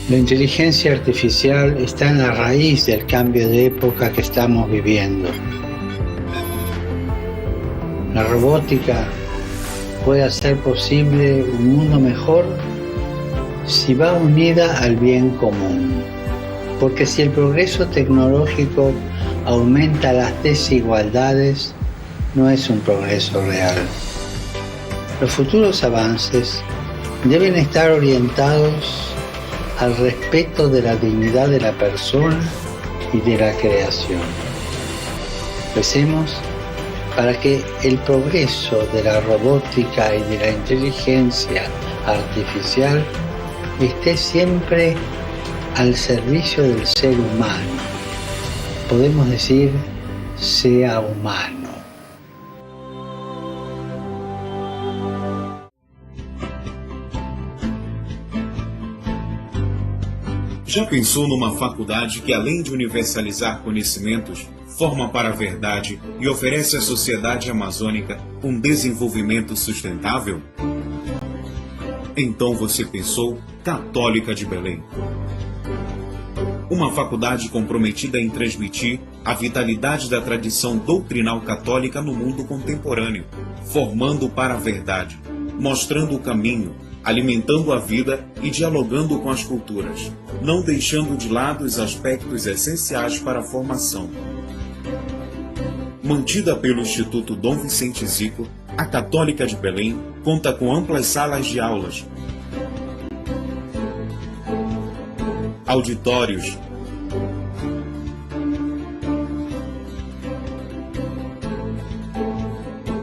La inteligencia artificial está en la raíz del cambio de época que estamos viviendo. La robótica puede hacer posible un mundo mejor si va unida al bien común. Porque si el progreso tecnológico aumenta las desigualdades, no es un progreso real. Los futuros avances deben estar orientados al respeto de la dignidad de la persona y de la creación. Recemos para que el progreso de la robótica y de la inteligencia artificial esté siempre al servicio del ser humano. Podemos decir, sea humano. Já pensou numa faculdade que, além de universalizar conhecimentos, forma para a verdade e oferece à sociedade amazônica um desenvolvimento sustentável? Então você pensou Católica de Belém. Uma faculdade comprometida em transmitir a vitalidade da tradição doutrinal católica no mundo contemporâneo, formando para a verdade, mostrando o caminho, alimentando a vida e dialogando com as culturas, não deixando de lado os aspectos essenciais para a formação. Mantida pelo Instituto Dom Vicente Zico, a Católica de Belém conta com amplas salas de aulas, auditórios,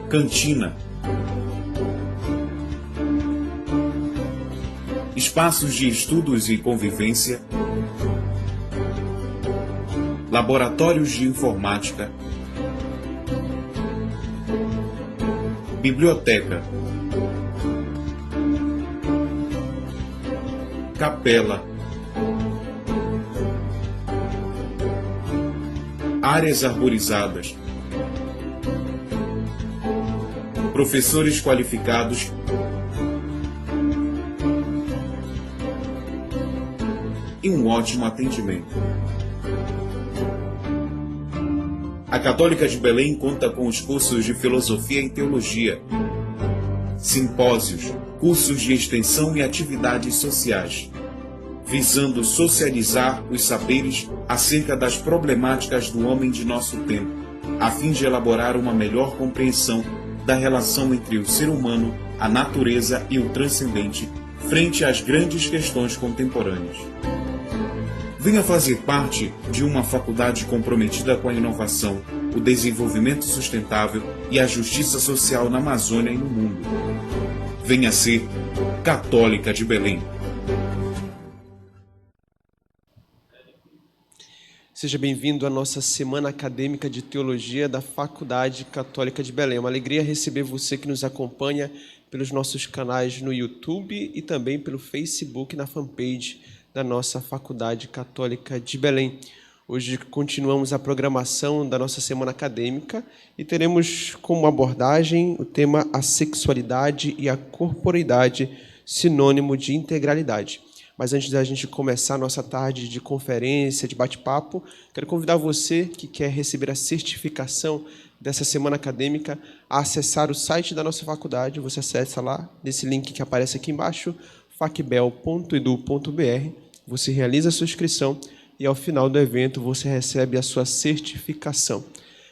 cantina, espaços de estudos e convivência, laboratórios de informática, biblioteca, capela, áreas arborizadas, professores qualificados e um ótimo atendimento. A Católica de Belém conta com os cursos de Filosofia e Teologia, simpósios, cursos de extensão e atividades sociais, visando socializar os saberes acerca das problemáticas do homem de nosso tempo, a fim de elaborar uma melhor compreensão da relação entre o ser humano, a natureza e o transcendente, frente às grandes questões contemporâneas. Venha fazer parte de uma faculdade comprometida com a inovação, o desenvolvimento sustentável e a justiça social na Amazônia e no mundo. Venha ser Católica de Belém. Seja bem-vindo à nossa Semana Acadêmica de Teologia da Faculdade Católica de Belém. É uma alegria receber você que nos acompanha pelos nossos canais no YouTube e também pelo Facebook na fanpage da nossa Faculdade Católica de Belém. Hoje continuamos a programação da nossa Semana Acadêmica e teremos como abordagem o tema A Sexualidade e a Corporeidade, sinônimo de integralidade. Mas antes da gente começar a nossa tarde de conferência, de bate-papo, quero convidar você que quer receber a certificação dessa semana acadêmica a acessar o site da nossa faculdade. Você acessa lá, nesse link que aparece aqui embaixo, facbel.edu.br, você realiza a sua inscrição e ao final do evento você recebe a sua certificação.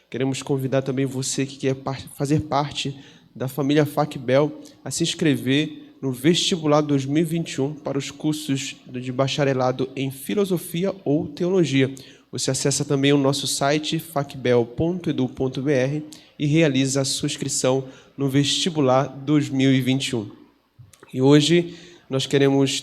Queremos convidar também você que quer fazer parte da família Facbel a se inscrever no vestibular 2021 para os cursos de bacharelado em Filosofia ou Teologia. Você acessa também o nosso site facbel.edu.br e realiza a sua inscrição no vestibular 2021. E hoje nós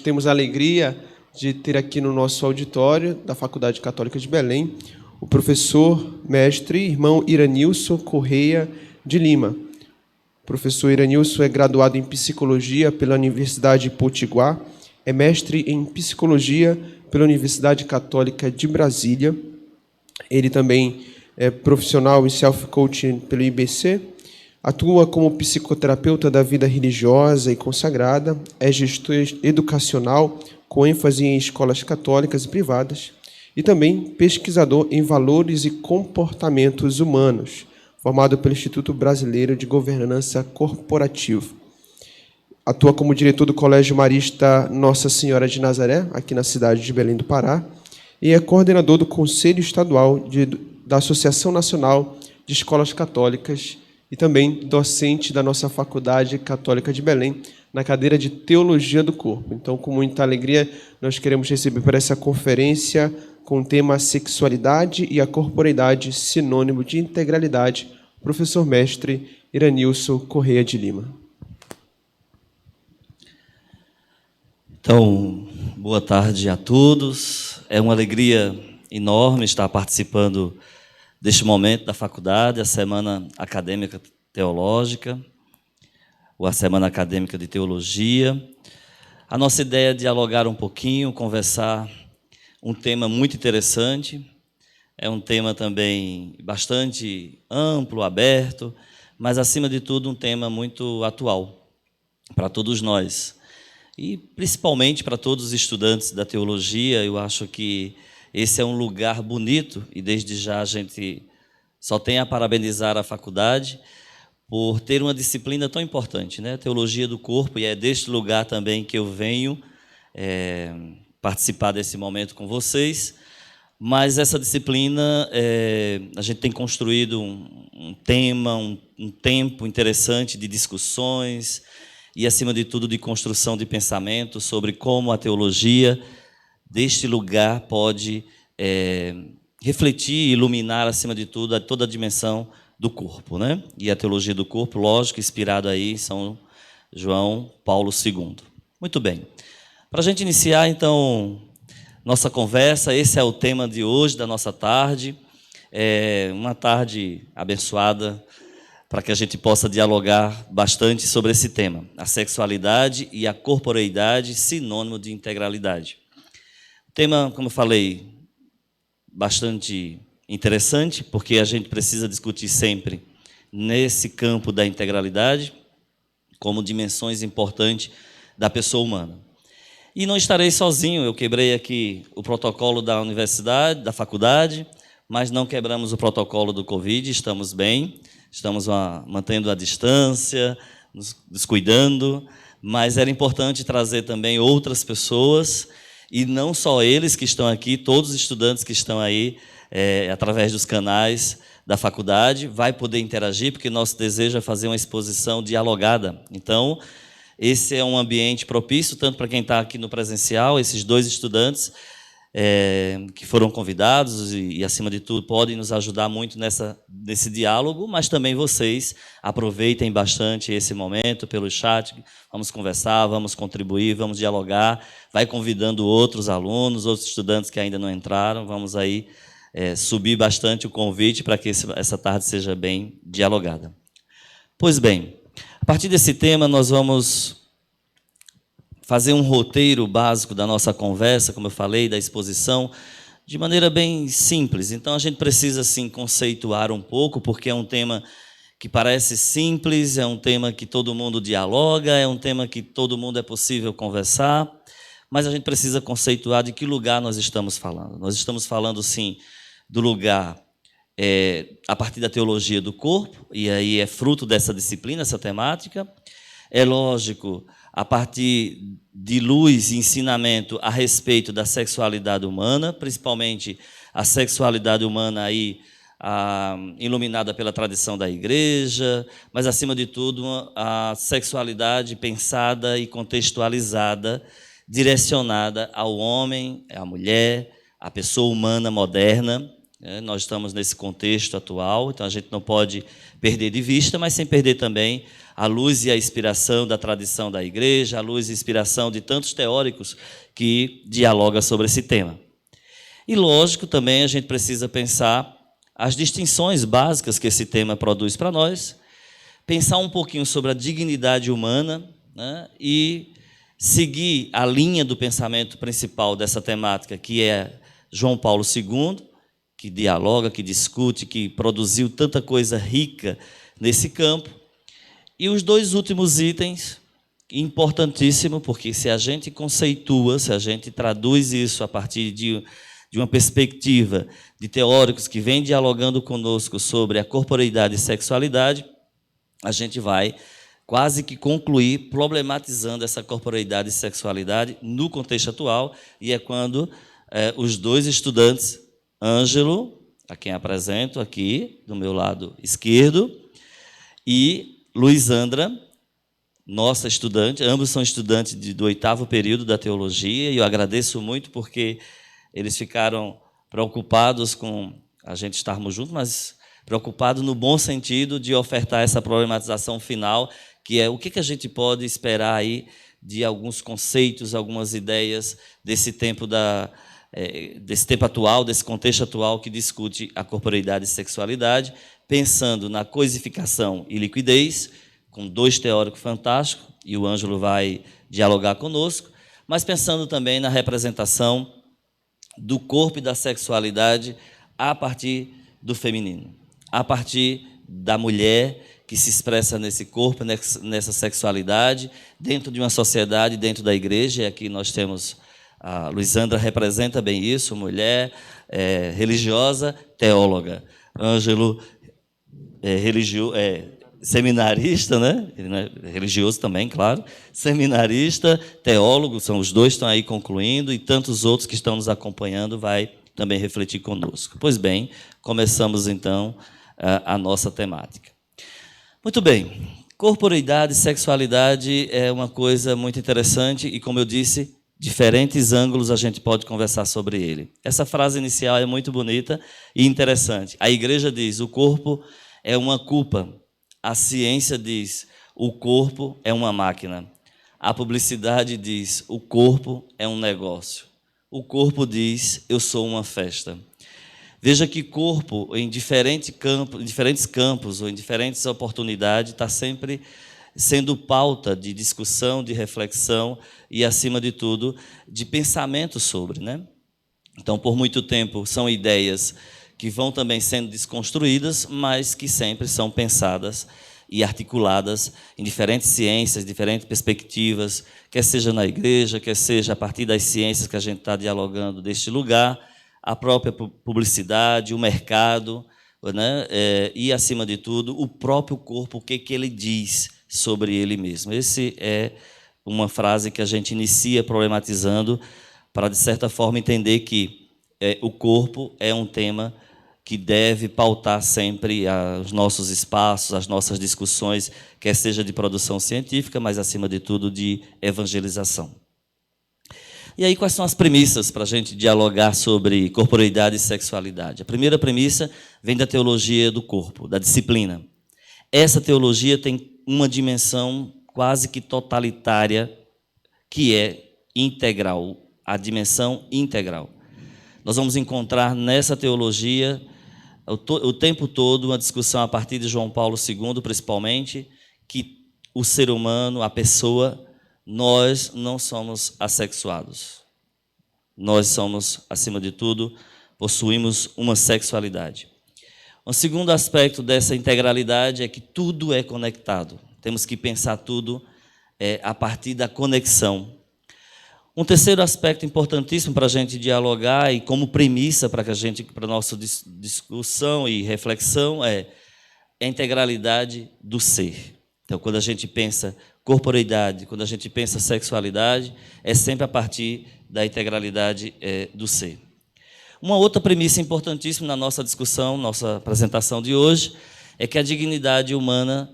temos a alegria de ter aqui no nosso auditório da Faculdade Católica de Belém o professor, mestre, irmão Iranilson Correia de Lima. O professor Iranilson é graduado em Psicologia pela Universidade Potiguar, é mestre em Psicologia pela Universidade Católica de Brasília. Ele também é profissional em Self-Coaching pelo IBC, atua como psicoterapeuta da vida religiosa e consagrada, é gestor educacional com ênfase em escolas católicas e privadas, e também pesquisador em valores e comportamentos humanos, formado pelo Instituto Brasileiro de Governança Corporativa. Atua como diretor do Colégio Marista Nossa Senhora de Nazaré, aqui na cidade de Belém do Pará, e é coordenador do Conselho Estadual da Associação Nacional de Escolas Católicas e também docente da nossa Faculdade Católica de Belém, na cadeira de Teologia do Corpo. Então, com muita alegria, nós queremos receber para essa conferência com o tema Sexualidade e a Corporeidade, sinônimo de integralidade, o professor mestre Iranilson Correia de Lima. Então, boa tarde a todos. É uma alegria enorme estar participando deste momento da faculdade, a Semana Acadêmica Teológica, ou a Semana Acadêmica de Teologia. A nossa ideia é dialogar um pouquinho, conversar um tema muito interessante. É um tema também bastante amplo, aberto, mas, acima de tudo, um tema muito atual para todos nós. E, principalmente, para todos os estudantes da teologia. Eu acho que esse é um lugar bonito, e desde já a gente só tem a parabenizar a faculdade por ter uma disciplina tão importante, né? Teologia do Corpo, e é deste lugar também que eu venho participar desse momento com vocês. Mas essa disciplina, a gente tem construído um tema, um tempo interessante de discussões, e, acima de tudo, de construção de pensamento sobre como a teologia deste lugar pode refletir e iluminar, acima de tudo, toda a dimensão do corpo, né? E a teologia do corpo, lógico, inspirado aí em São João Paulo II. Muito bem. Para a gente iniciar, então, nossa conversa, esse é o tema de hoje, da nossa tarde. É uma tarde abençoada, para que a gente possa dialogar bastante sobre esse tema, a sexualidade e a corporeidade, sinônimo de integralidade. Tema, como eu falei, bastante interessante, porque a gente precisa discutir sempre nesse campo da integralidade, como dimensões importantes da pessoa humana. E não estarei sozinho, eu quebrei aqui o protocolo da universidade, da faculdade, mas não quebramos o protocolo do Covid, estamos bem. Estamos mantendo a distância, nos descuidando, mas era importante trazer também outras pessoas, e não só eles que estão aqui, todos os estudantes que estão aí, através dos canais da faculdade, vai poder interagir, porque nosso desejo é fazer uma exposição dialogada. Então, esse é um ambiente propício, tanto para quem está aqui no presencial, esses dois estudantes, que foram convidados e, acima de tudo, podem nos ajudar muito nesse diálogo, mas também vocês aproveitem bastante esse momento pelo chat, vamos conversar, vamos contribuir, vamos dialogar, vai convidando outros alunos, outros estudantes que ainda não entraram, vamos aí subir bastante o convite para que essa tarde seja bem dialogada. Pois bem, a partir desse tema nós vamos fazer um roteiro básico da nossa conversa, como eu falei, da exposição, de maneira bem simples. Então, a gente precisa, sim, conceituar um pouco, porque é um tema que parece simples, é um tema que todo mundo dialoga, é um tema que todo mundo é possível conversar, mas a gente precisa conceituar de que lugar nós estamos falando. Nós estamos falando, sim, do lugar a partir da teologia do corpo, e aí é fruto dessa disciplina, essa temática. É lógico, a partir de luz e ensinamento a respeito da sexualidade humana, principalmente a sexualidade humana aí, iluminada pela tradição da igreja, mas, acima de tudo, a sexualidade pensada e contextualizada, direcionada ao homem, à mulher, à pessoa humana moderna. Nós estamos nesse contexto atual, então a gente não pode perder de vista, mas sem perder também a luz e a inspiração da tradição da igreja, a luz e a inspiração de tantos teóricos que dialogam sobre esse tema. E, lógico, também a gente precisa pensar as distinções básicas que esse tema produz para nós, pensar um pouquinho sobre a dignidade humana, né, e seguir a linha do pensamento principal dessa temática, que é João Paulo II, que dialoga, que discute, que produziu tanta coisa rica nesse campo. E os dois últimos itens importantíssimo, porque se a gente conceitua, se a gente traduz isso a partir de uma perspectiva de teóricos que vêm dialogando conosco sobre a corporeidade e sexualidade, a gente vai quase que concluir problematizando essa corporeidade e sexualidade no contexto atual, e é quando os dois estudantes, Ângelo, a quem apresento aqui, do meu lado esquerdo, e Luizandra, nossa estudante, ambos são estudantes do 8º período da teologia, e eu agradeço muito porque eles ficaram preocupados com a gente estarmos juntos, mas preocupados no bom sentido de ofertar essa problematização final, que é o que a gente pode esperar aí de alguns conceitos, algumas ideias desse tempo atual, desse contexto atual que discute a corporeidade e sexualidade, pensando na coisificação e liquidez, com 2 teóricos fantásticos, e o Ângelo vai dialogar conosco, mas pensando também na representação do corpo e da sexualidade a partir do feminino, a partir da mulher que se expressa nesse corpo, nessa sexualidade, dentro de uma sociedade, dentro da igreja, e aqui nós temos, a Luizandra representa bem isso, mulher religiosa, teóloga. Ângelo seminarista, né? Religioso também, claro, seminarista, teólogo, são os dois que estão aí concluindo, e tantos outros que estão nos acompanhando vai também refletir conosco. Pois bem, começamos então a nossa temática. Muito bem, corporeidade e sexualidade é uma coisa muito interessante e, como eu disse, diferentes ângulos a gente pode conversar sobre ele. Essa frase inicial é muito bonita e interessante. A igreja diz: o corpo é uma culpa. A ciência diz: o corpo é uma máquina. A publicidade diz: o corpo é um negócio. O corpo diz: eu sou uma festa. Veja que corpo, em diferentes campos ou em diferentes oportunidades, está sempre sendo pauta de discussão, de reflexão e, acima de tudo, de pensamento sobre, né? Então, por muito tempo, são ideias que vão também sendo desconstruídas, mas que sempre são pensadas e articuladas em diferentes ciências, diferentes perspectivas, quer seja na igreja, quer seja a partir das ciências que a gente está dialogando deste lugar, a própria publicidade, o mercado, né? E, acima de tudo, o próprio corpo, o que ele diz sobre ele mesmo. Essa é uma frase que a gente inicia problematizando para, de certa forma, entender que o corpo é um tema que deve pautar sempre os nossos espaços, as nossas discussões, quer seja de produção científica, mas, acima de tudo, de evangelização. E aí, quais são as premissas para a gente dialogar sobre corporeidade e sexualidade? A primeira premissa vem da teologia do corpo, da disciplina. Essa teologia tem uma dimensão quase que totalitária, que é integral, a dimensão integral. Nós vamos encontrar nessa teologia o tempo todo uma discussão a partir de João Paulo II, principalmente, que o ser humano, a pessoa, nós não somos assexuados. Nós somos, acima de tudo, possuímos uma sexualidade. Um segundo aspecto dessa integralidade é que tudo é conectado. Temos que pensar tudo a partir da conexão. Um terceiro aspecto importantíssimo para a gente dialogar e como premissa para a nossa discussão e reflexão é a integralidade do ser. Então, quando a gente pensa corporeidade, quando a gente pensa sexualidade, é sempre a partir da integralidade do ser. Uma outra premissa importantíssima na nossa discussão, nossa apresentação de hoje, é que a dignidade humana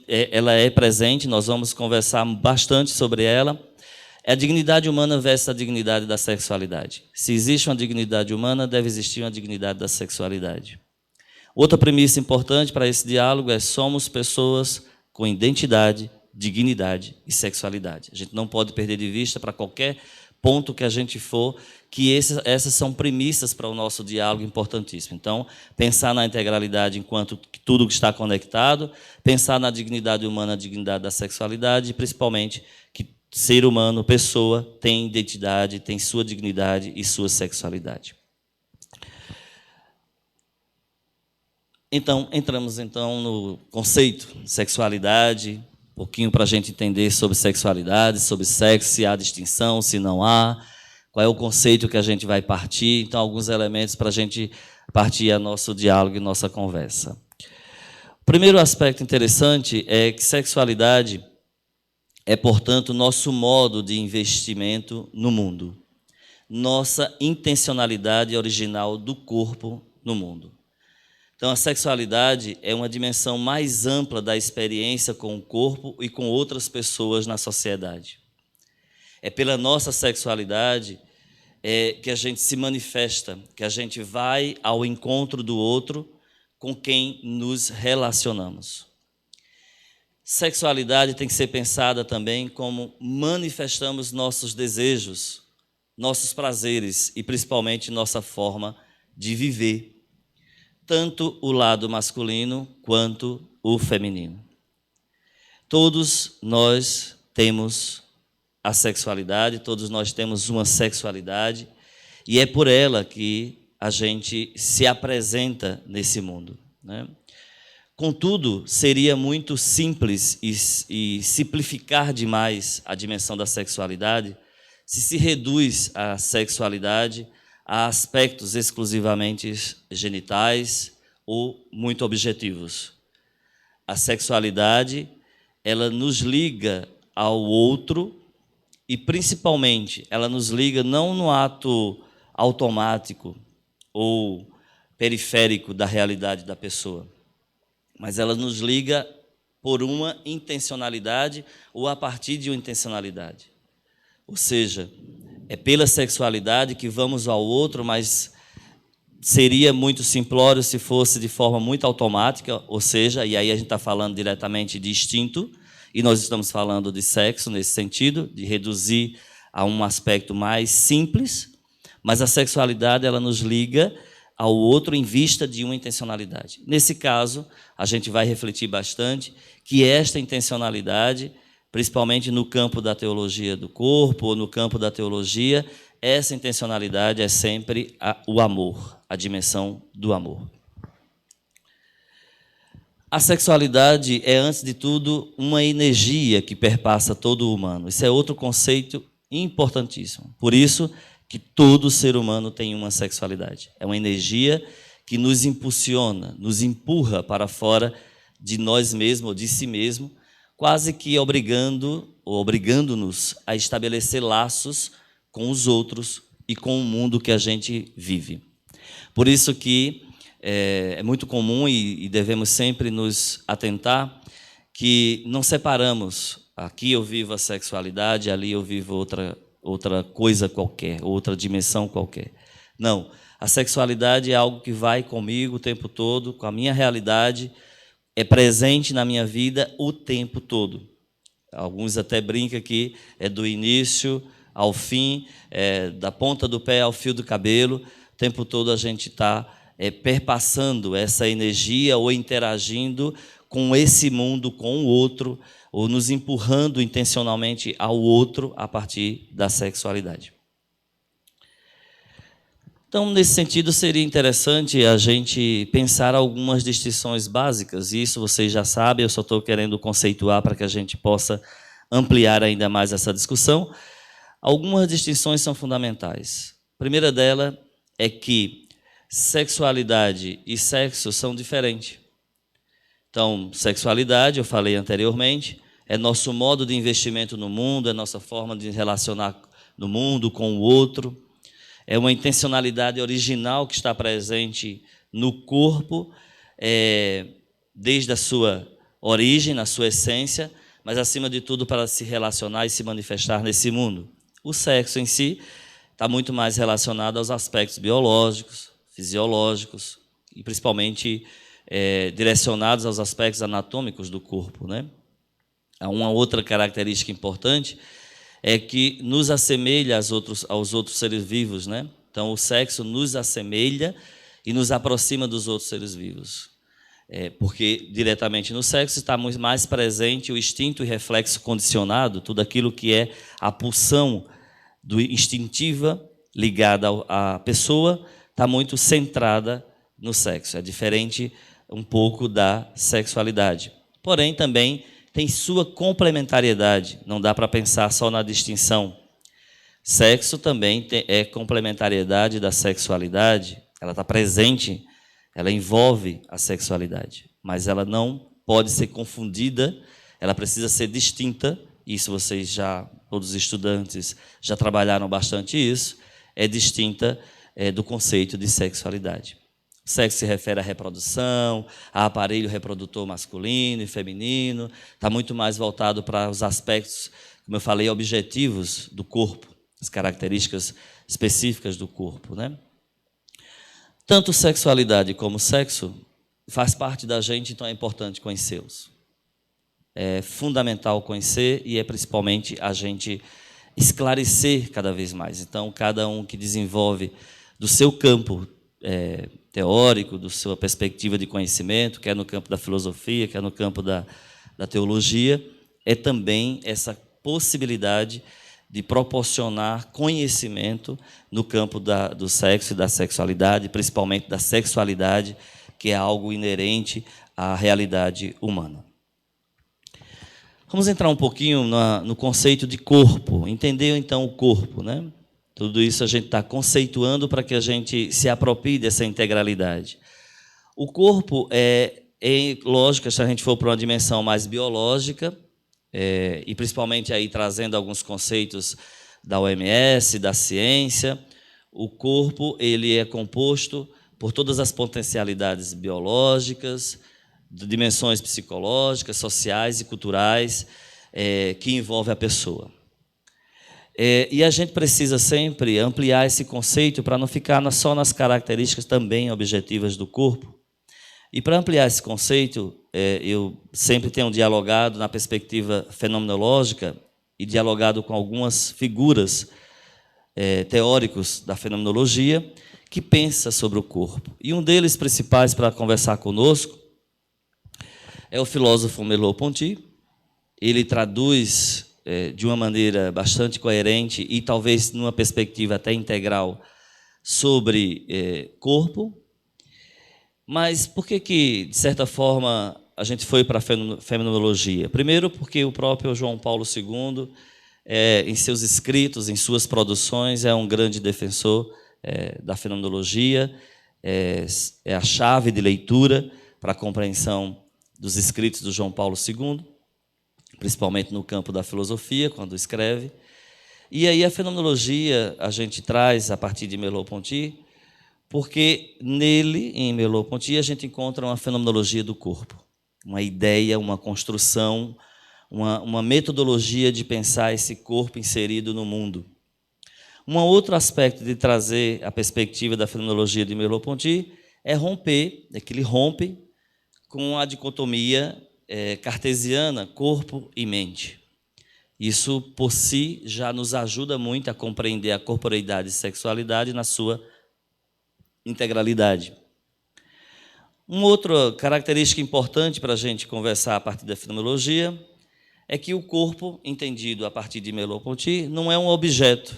ela é presente, nós vamos conversar bastante sobre ela. É a dignidade humana versus a dignidade da sexualidade. Se existe uma dignidade humana, deve existir uma dignidade da sexualidade. Outra premissa importante para esse diálogo é: somos pessoas com identidade, dignidade e sexualidade. A gente não pode perder de vista, para qualquer ponto que a gente for, que essas são premissas para o nosso diálogo importantíssimo. Então, pensar na integralidade enquanto tudo está conectado, pensar na dignidade humana, a dignidade da sexualidade, e principalmente que ser humano, pessoa, tem identidade, tem sua dignidade e sua sexualidade. Então, entramos no conceito sexualidade, pouquinho para a gente entender sobre sexualidade, sobre sexo, se há distinção, se não há, qual é o conceito que a gente vai partir. Então, alguns elementos para a gente partir a nosso diálogo e nossa conversa. O primeiro aspecto interessante é que sexualidade é, portanto, nosso modo de investimento no mundo, nossa intencionalidade original do corpo no mundo. Então, a sexualidade é uma dimensão mais ampla da experiência com o corpo e com outras pessoas na sociedade. É pela nossa sexualidade que a gente se manifesta, que a gente vai ao encontro do outro com quem nos relacionamos. Sexualidade tem que ser pensada também como manifestamos nossos desejos, nossos prazeres e principalmente nossa forma de viver, tanto o lado masculino quanto o feminino. Todos nós temos a sexualidade, todos nós temos uma sexualidade, e é por ela que a gente se apresenta nesse mundo, né? Contudo, seria muito simples e simplificar demais a dimensão da sexualidade se reduz a sexualidade a aspectos exclusivamente genitais ou muito objetivos. A sexualidade, ela nos liga ao outro e, principalmente, ela nos liga não no ato automático ou periférico da realidade da pessoa, mas ela nos liga por uma intencionalidade ou a partir de uma intencionalidade. Ou seja, é pela sexualidade que vamos ao outro, mas seria muito simplório se fosse de forma muito automática, ou seja, e aí a gente está falando diretamente de instinto, e nós estamos falando de sexo nesse sentido, de reduzir a um aspecto mais simples, mas a sexualidade ela nos liga ao outro em vista de uma intencionalidade. Nesse caso, a gente vai refletir bastante que esta intencionalidade, principalmente no campo da teologia do corpo ou no campo da teologia, essa intencionalidade é sempre o amor, a dimensão do amor. A sexualidade é, antes de tudo, uma energia que perpassa todo o humano. Esse é outro conceito importantíssimo. Por isso que todo ser humano tem uma sexualidade. É uma energia que nos impulsiona, nos empurra para fora de nós mesmos ou de si mesmo, quase que obrigando-nos a estabelecer laços com os outros e com o mundo que a gente vive. Por isso que é muito comum e devemos sempre nos atentar que não separamos. Aqui eu vivo a sexualidade, ali eu vivo outra coisa qualquer, outra dimensão qualquer. Não, a sexualidade é algo que vai comigo o tempo todo, com a minha realidade, é presente na minha vida o tempo todo. Alguns até brincam que é do início ao fim, da ponta do pé ao fio do cabelo, o tempo todo a gente está perpassando essa energia ou interagindo com esse mundo, com o outro, ou nos empurrando intencionalmente ao outro a partir da sexualidade. Então, nesse sentido, seria interessante a gente pensar algumas distinções básicas. Isso vocês já sabem, eu só estou querendo conceituar para que a gente possa ampliar ainda mais essa discussão. Algumas distinções são fundamentais. A primeira delas é que sexualidade e sexo são diferentes. Então, sexualidade, eu falei anteriormente, é nosso modo de investimento no mundo, é nossa forma de relacionar no mundo com o outro, é uma intencionalidade original que está presente no corpo, desde a sua origem, na sua essência, mas, acima de tudo, para se relacionar e se manifestar nesse mundo. O sexo em si está muito mais relacionado aos aspectos biológicos, fisiológicos e, principalmente, direcionados aos aspectos anatômicos do corpo, né? Há uma outra característica importante é que nos assemelha aos outros seres vivos, né? Então, o sexo nos assemelha e nos aproxima dos outros seres vivos. Porque diretamente no sexo está muito mais presente o instinto e reflexo condicionado, tudo aquilo que é a pulsão instintiva ligada à pessoa, está muito centrada no sexo. É diferente um pouco da sexualidade. Porém, também tem sua complementariedade, não dá para pensar só na distinção. Sexo também é complementariedade da sexualidade, ela está presente, ela envolve a sexualidade, mas ela não pode ser confundida, ela precisa ser distinta. Isso vocês todos os estudantes já trabalharam bastante isso, é distinta do conceito de sexualidade. O sexo se refere à reprodução, a aparelho reprodutor masculino e feminino, está muito mais voltado para os aspectos, como eu falei, objetivos do corpo, as características específicas do corpo, né? Tanto sexualidade como sexo faz parte da gente, então é importante conhecê-los. É fundamental conhecer e é principalmente a gente esclarecer cada vez mais. Então, cada um que desenvolve do seu campo teórico, da sua perspectiva de conhecimento, quer no campo da filosofia, quer no campo da teologia, é também essa possibilidade de proporcionar conhecimento no campo do sexo e da sexualidade, principalmente da sexualidade, que é algo inerente à realidade humana. Vamos entrar um pouquinho no conceito de corpo, entender então o corpo, né? Tudo isso a gente está conceituando para que a gente se aproprie dessa integralidade. O corpo lógico, se a gente for para uma dimensão mais biológica, e principalmente aí trazendo alguns conceitos da OMS, da ciência, o corpo ele é composto por todas as potencialidades biológicas, de dimensões psicológicas, sociais e culturais que envolvem a pessoa. E a gente precisa sempre ampliar esse conceito para não ficar só nas características também objetivas do corpo. E para ampliar esse conceito, eu sempre tenho dialogado na perspectiva fenomenológica e dialogado com algumas figuras teóricos da fenomenologia que pensam sobre o corpo. E um deles principais para conversar conosco é o filósofo Merleau-Ponty. Ele traduz de uma maneira bastante coerente e talvez numa perspectiva até integral sobre corpo. Mas por que, de certa forma, a gente foi para a fenomenologia? Primeiro, porque o próprio João Paulo II, em seus escritos, em suas produções, é um grande defensor da fenomenologia, é a chave de leitura para a compreensão dos escritos do João Paulo II, principalmente no campo da filosofia, quando escreve. E aí a fenomenologia a gente traz a partir de Merleau-Ponty, porque nele, em Merleau-Ponty, a gente encontra uma fenomenologia do corpo, uma ideia, uma construção, uma metodologia de pensar esse corpo inserido no mundo. Um outro aspecto de trazer a perspectiva da fenomenologia de Merleau-Ponty é que ele rompe com a dicotomia cartesiana, corpo e mente. Isso, por si, já nos ajuda muito a compreender a corporeidade e sexualidade na sua integralidade. Uma outra característica importante para a gente conversar a partir da fenomenologia é que o corpo, entendido a partir de Merleau-Ponty, não é um objeto,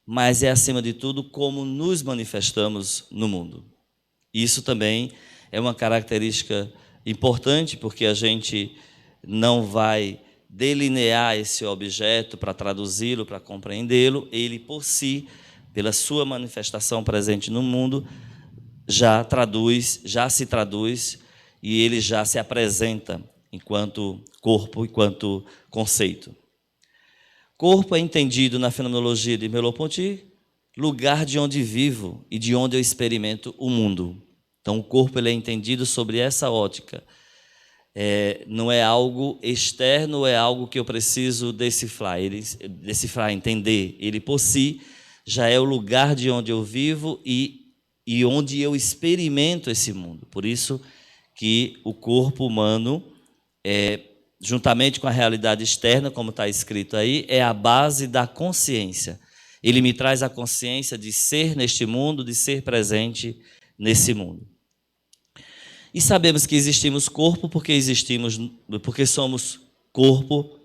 mas é, acima de tudo, como nos manifestamos no mundo. Isso também é uma característica importante, porque a gente não vai delinear esse objeto para traduzi-lo, para compreendê-lo. Ele, por si, pela sua manifestação presente no mundo, já se traduz e ele já se apresenta enquanto corpo, enquanto conceito. Corpo é entendido na fenomenologia de Merleau-Ponty, lugar de onde vivo e de onde eu experimento o mundo. Então, o corpo ele é entendido sobre essa ótica. Não é algo externo, é algo que eu preciso decifrar, entender. Ele, por si, já é o lugar de onde eu vivo e onde eu experimento esse mundo. Por isso que o corpo humano, juntamente com a realidade externa, como está escrito aí, é a base da consciência. Ele me traz a consciência de ser neste mundo, de ser presente nesse mundo. E sabemos que existimos corpo porque somos corpo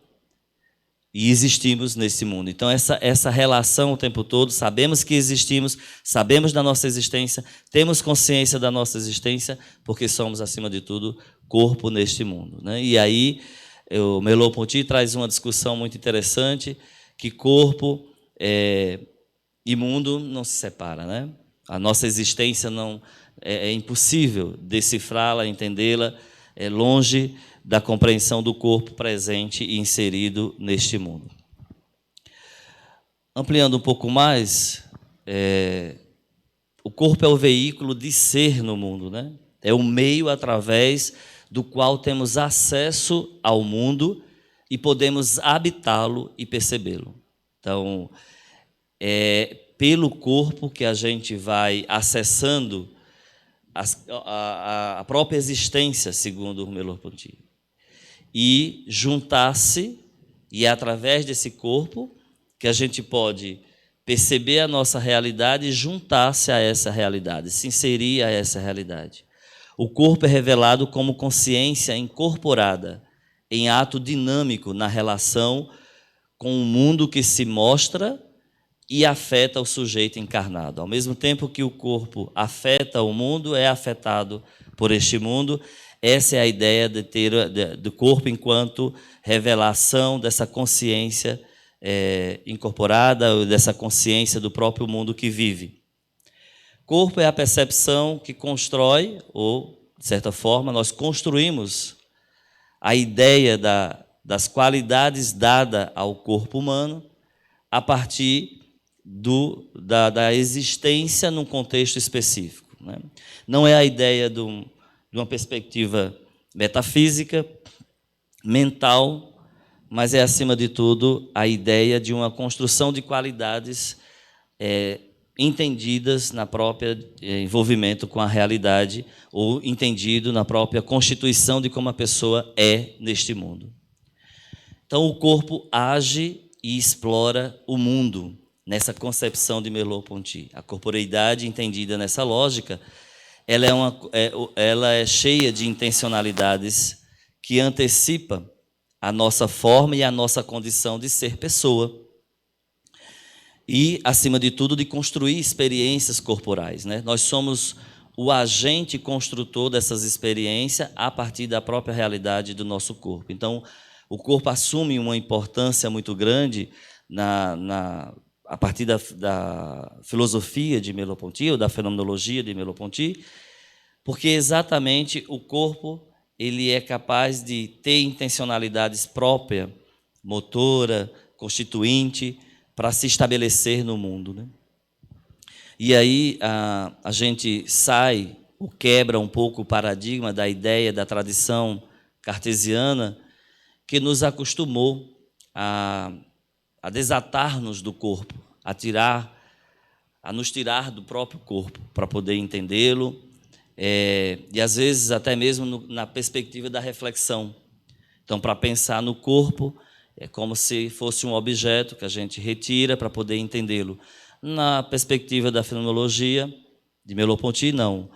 e existimos nesse mundo. Então, essa relação o tempo todo, sabemos que existimos, sabemos da nossa existência, temos consciência da nossa existência, porque somos, acima de tudo, corpo neste mundo, né? E aí, o Merleau-Ponty traz uma discussão muito interessante, que corpo e mundo não se separam, né? A nossa existência não é impossível decifrá-la, entendê-la, é longe da compreensão do corpo presente e inserido neste mundo. Ampliando um pouco mais, o corpo é o veículo de ser no mundo, né? É o meio através do qual temos acesso ao mundo e podemos habitá-lo e percebê-lo. Então, é pelo corpo que a gente vai acessando a própria existência, segundo o Merleau-Ponty. E juntar-se, e é através desse corpo que a gente pode perceber a nossa realidade e juntar-se a essa realidade, se inserir a essa realidade. O corpo é revelado como consciência incorporada, em ato dinâmico na relação com o mundo que se mostra e afeta o sujeito encarnado. Ao mesmo tempo que o corpo afeta o mundo, é afetado por este mundo. Essa é a ideia de ter do corpo enquanto revelação dessa consciência incorporada, dessa consciência do próprio mundo que vive. Corpo é a percepção que constrói, ou, de certa forma, nós construímos a ideia das qualidades dadas ao corpo humano a partir da existência num contexto específico, né? Não é a ideia de uma perspectiva metafísica, mental, mas é, acima de tudo, a ideia de uma construção de qualidades entendidas na própria envolvimento com a realidade, ou entendido na própria constituição de como a pessoa é neste mundo. Então, o corpo age e explora o mundo, nessa concepção de Merleau-Ponty. A corporeidade, entendida nessa lógica, ela é cheia de intencionalidades que antecipa a nossa forma e a nossa condição de ser pessoa. E, acima de tudo, de construir experiências corporais, né? Nós somos o agente construtor dessas experiências a partir da própria realidade do nosso corpo. Então, o corpo assume uma importância muito grande a partir da filosofia de Merleau-Ponty, ou da fenomenologia de Merleau-Ponty, porque exatamente o corpo ele é capaz de ter intencionalidades próprias, motora, constituinte, para se estabelecer no mundo, né? E aí a gente sai, ou quebra um pouco o paradigma da ideia da tradição cartesiana, que nos acostumou a desatar-nos do corpo, a nos tirar do próprio corpo, para poder entendê-lo, e às vezes até mesmo na perspectiva da reflexão. Então, para pensar no corpo, é como se fosse um objeto que a gente retira para poder entendê-lo. Na perspectiva da fenomenologia de Merleau-Ponty, não.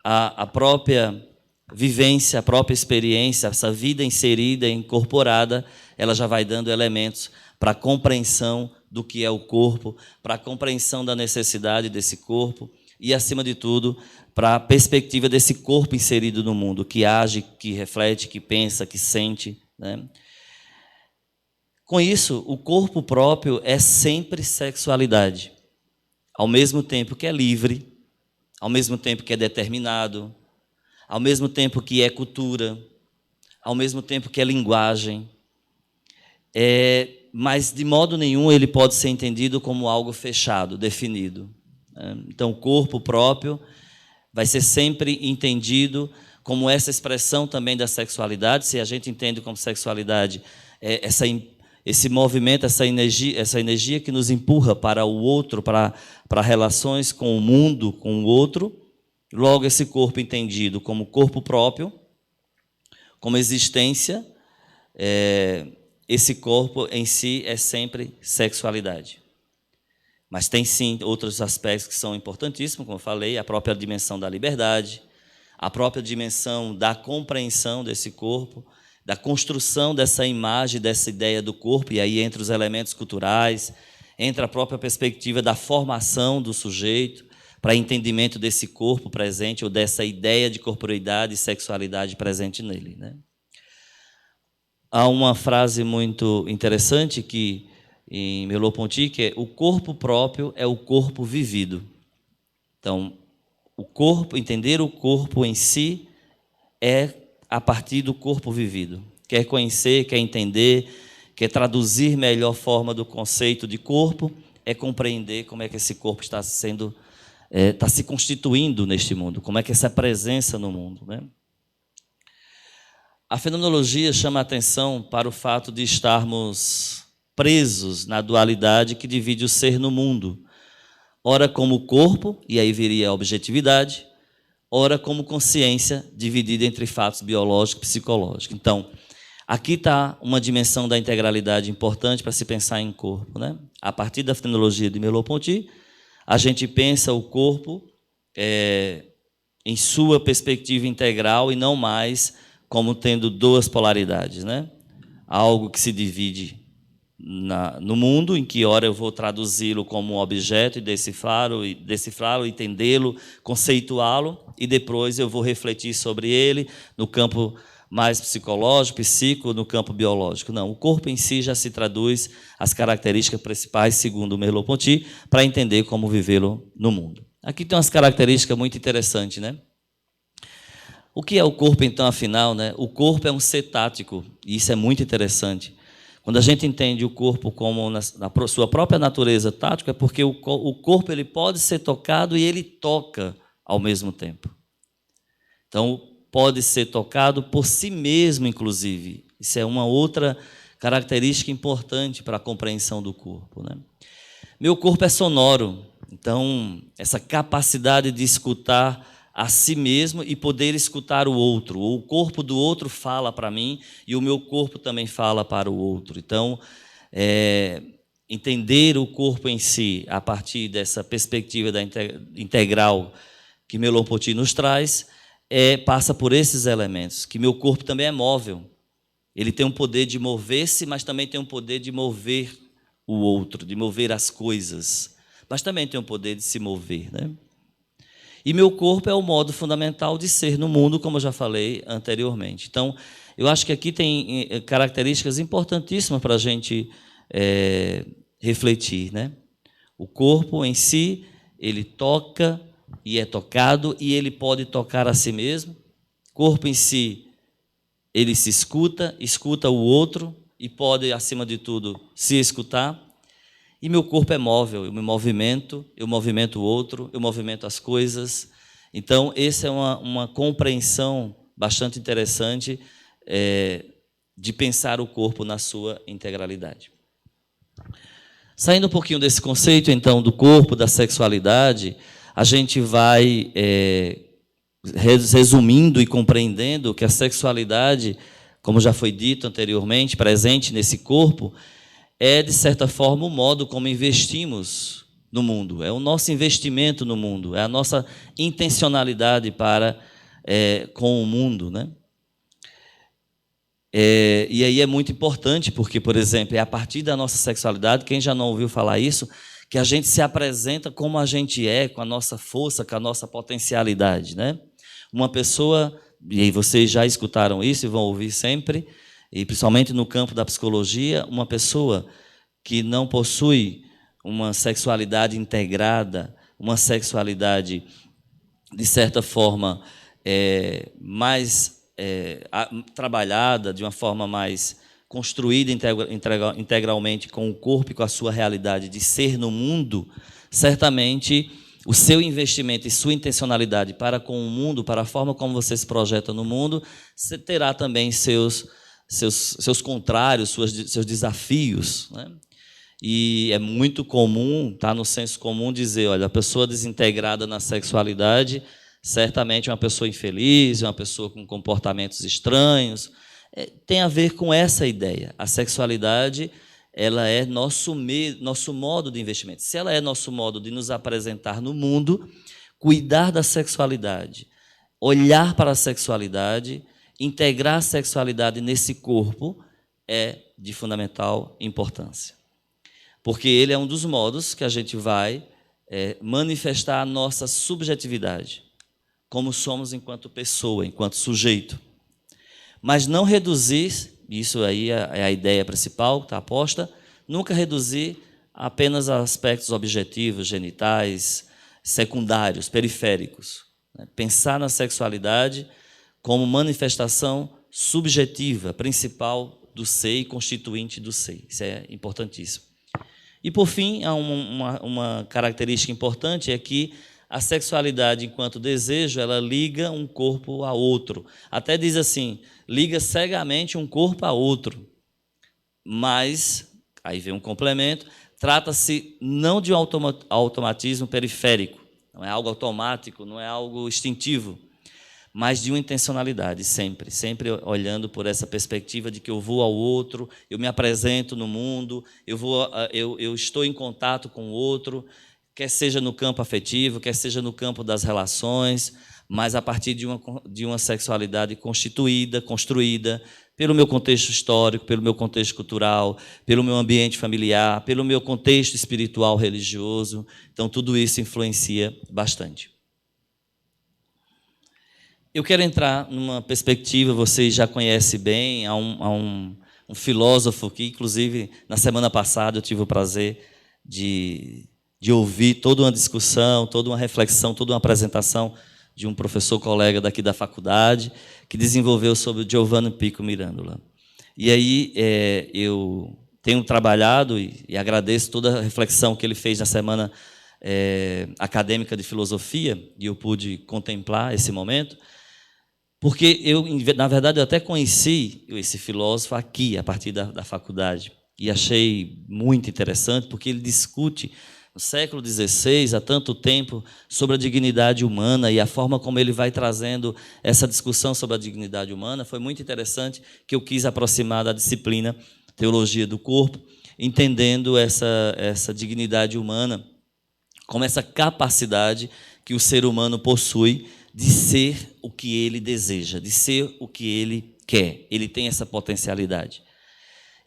A própria vivência, a própria experiência, essa vida inserida, incorporada, ela já vai dando elementos para a compreensão do que é o corpo, para a compreensão da necessidade desse corpo e, acima de tudo, para a perspectiva desse corpo inserido no mundo, que age, que reflete, que pensa, que sente, né? Com isso, o corpo próprio é sempre sexualidade, ao mesmo tempo que é livre, ao mesmo tempo que é determinado, ao mesmo tempo que é cultura, ao mesmo tempo que é linguagem, mas de modo nenhum ele pode ser entendido como algo fechado, definido. Então, o corpo próprio vai ser sempre entendido como essa expressão também da sexualidade. Se a gente entende como sexualidade esse movimento, essa energia que nos empurra para o outro, para relações com o mundo, com o outro, logo esse corpo entendido como corpo próprio, como existência, esse corpo em si é sempre sexualidade. Mas tem sim outros aspectos que são importantíssimos, como eu falei, a própria dimensão da liberdade, a própria dimensão da compreensão desse corpo, da construção dessa imagem, dessa ideia do corpo, e aí entre os elementos culturais, entra a própria perspectiva da formação do sujeito, para entendimento desse corpo presente, ou dessa ideia de corporeidade e sexualidade presente nele, né? há uma frase muito interessante que em Merleau-Ponty, que é: o corpo próprio é o corpo vivido. Então, o corpo, entender o corpo em si é a partir do corpo vivido. Quer conhecer, quer entender, quer traduzir melhor forma do conceito de corpo, é compreender como é que esse corpo está se constituindo neste mundo, como é que essa presença no mundo, né? A fenomenologia chama a atenção para o fato de estarmos presos na dualidade que divide o ser no mundo, ora como corpo, e aí viria a objetividade, ora como consciência, dividida entre fatos biológicos e psicológicos. Então, aqui está uma dimensão da integralidade importante para se pensar em corpo, né? A partir da fenomenologia de Merleau-Ponty, a gente pensa o corpo em sua perspectiva integral e não mais como tendo duas polaridades, né? Algo que se divide no mundo, em que ora eu vou traduzi-lo como um objeto e decifrá-lo, entendê-lo, conceituá-lo, e depois eu vou refletir sobre ele no campo mais psicológico, psíquico, no campo biológico. Não, o corpo em si já se traduz as características principais, segundo Merleau-Ponty, para entender como vivê-lo no mundo. Aqui tem umas características muito interessantes, né? O que é o corpo, então, afinal, né? O corpo é um ser tático, e isso é muito interessante. Quando a gente entende o corpo como na sua própria natureza tática, é porque o corpo ele pode ser tocado e ele toca ao mesmo tempo. Então, pode ser tocado por si mesmo, inclusive. Isso é uma outra característica importante para a compreensão do corpo, né? Meu corpo é sonoro, então, essa capacidade de escutar a si mesmo e poder escutar o outro. O corpo do outro fala para mim e o meu corpo também fala para o outro. Então, entender o corpo em si, a partir dessa perspectiva da integral que Merleau-Ponty nos traz, passa por esses elementos, que meu corpo também é móvel. Ele tem um poder de mover-se, mas também tem um poder de mover o outro, de mover as coisas. Mas também tem um poder de se mover, né? E meu corpo é o modo fundamental de ser no mundo, como eu já falei anteriormente. Então, eu acho que aqui tem características importantíssimas para a gente refletir, né? O corpo em si, ele toca e é tocado, e ele pode tocar a si mesmo. O corpo em si, ele se escuta o outro, e pode, acima de tudo, se escutar. E meu corpo é móvel, eu me movimento, eu movimento o outro, eu movimento as coisas. Então, essa é uma compreensão bastante interessante de pensar o corpo na sua integralidade. Saindo um pouquinho desse conceito, então, do corpo, da sexualidade, a gente vai resumindo e compreendendo que a sexualidade, como já foi dito anteriormente, presente nesse corpo, é, de certa forma, o modo como investimos no mundo. É o nosso investimento no mundo, é a nossa intencionalidade para com o mundo, né? E aí é muito importante, porque, por exemplo, é a partir da nossa sexualidade, quem já não ouviu falar isso, que a gente se apresenta como a gente é, com a nossa força, com a nossa potencialidade, né? Uma pessoa, e aí vocês já escutaram isso e vão ouvir sempre, e principalmente no campo da psicologia, uma pessoa que não possui uma sexualidade integrada, uma sexualidade, de certa forma, mais trabalhada, de uma forma mais construída integralmente com o corpo e com a sua realidade de ser no mundo, certamente o seu investimento e sua intencionalidade para com o mundo, para a forma como você se projeta no mundo, você terá também seus contrários, seus desafios, né? E é muito comum, está no senso comum dizer, olha, a pessoa desintegrada na sexualidade certamente é uma pessoa infeliz, é uma pessoa com comportamentos estranhos. Tem a ver com essa ideia. A sexualidade, ela é nosso modo de investimento. Se ela é nosso modo de nos apresentar no mundo, cuidar da sexualidade, olhar para a sexualidade, integrar a sexualidade nesse corpo é de fundamental importância. Porque ele é um dos modos que a gente vai manifestar a nossa subjetividade, como somos enquanto pessoa, enquanto sujeito. Mas não reduzir isso aí é a ideia principal que está posta, nunca reduzir apenas a aspectos objetivos, genitais, secundários, periféricos. Pensar na sexualidade como manifestação subjetiva, principal do ser e constituinte do ser. Isso é importantíssimo. E, por fim, há uma característica importante, é que a sexualidade, enquanto desejo, ela liga um corpo a outro. Até diz assim, liga cegamente um corpo a outro. Mas, aí vem um complemento, trata-se não de um automatismo periférico, não é algo automático, não é algo instintivo, mas de uma intencionalidade, sempre olhando por essa perspectiva de que eu vou ao outro, eu me apresento no mundo, eu estou em contato com o outro, quer seja no campo afetivo, quer seja no campo das relações, mas a partir de uma sexualidade constituída, construída pelo meu contexto histórico, pelo meu contexto cultural, pelo meu ambiente familiar, pelo meu contexto espiritual, religioso. Então, tudo isso influencia bastante. Eu quero entrar numa perspectiva, vocês já conhecem bem, há um filósofo que, inclusive, na semana passada eu tive o prazer de ouvir toda uma discussão, toda uma reflexão, toda uma apresentação de um professor colega daqui da faculdade, que desenvolveu sobre o Giovanni Pico Mirandola. E aí eu tenho trabalhado e agradeço toda a reflexão que ele fez na semana acadêmica de filosofia, e eu pude contemplar esse momento, porque eu, na verdade, eu até conheci esse filósofo aqui, a partir da faculdade, e achei muito interessante, porque ele discute no século XVI, há tanto tempo, sobre a dignidade humana e a forma como ele vai trazendo essa discussão sobre a dignidade humana. Foi muito interessante, que eu quis aproximar da disciplina Teologia do Corpo, entendendo essa dignidade humana como essa capacidade que o ser humano possui de ser o que ele deseja, de ser o que ele quer. Ele tem essa potencialidade.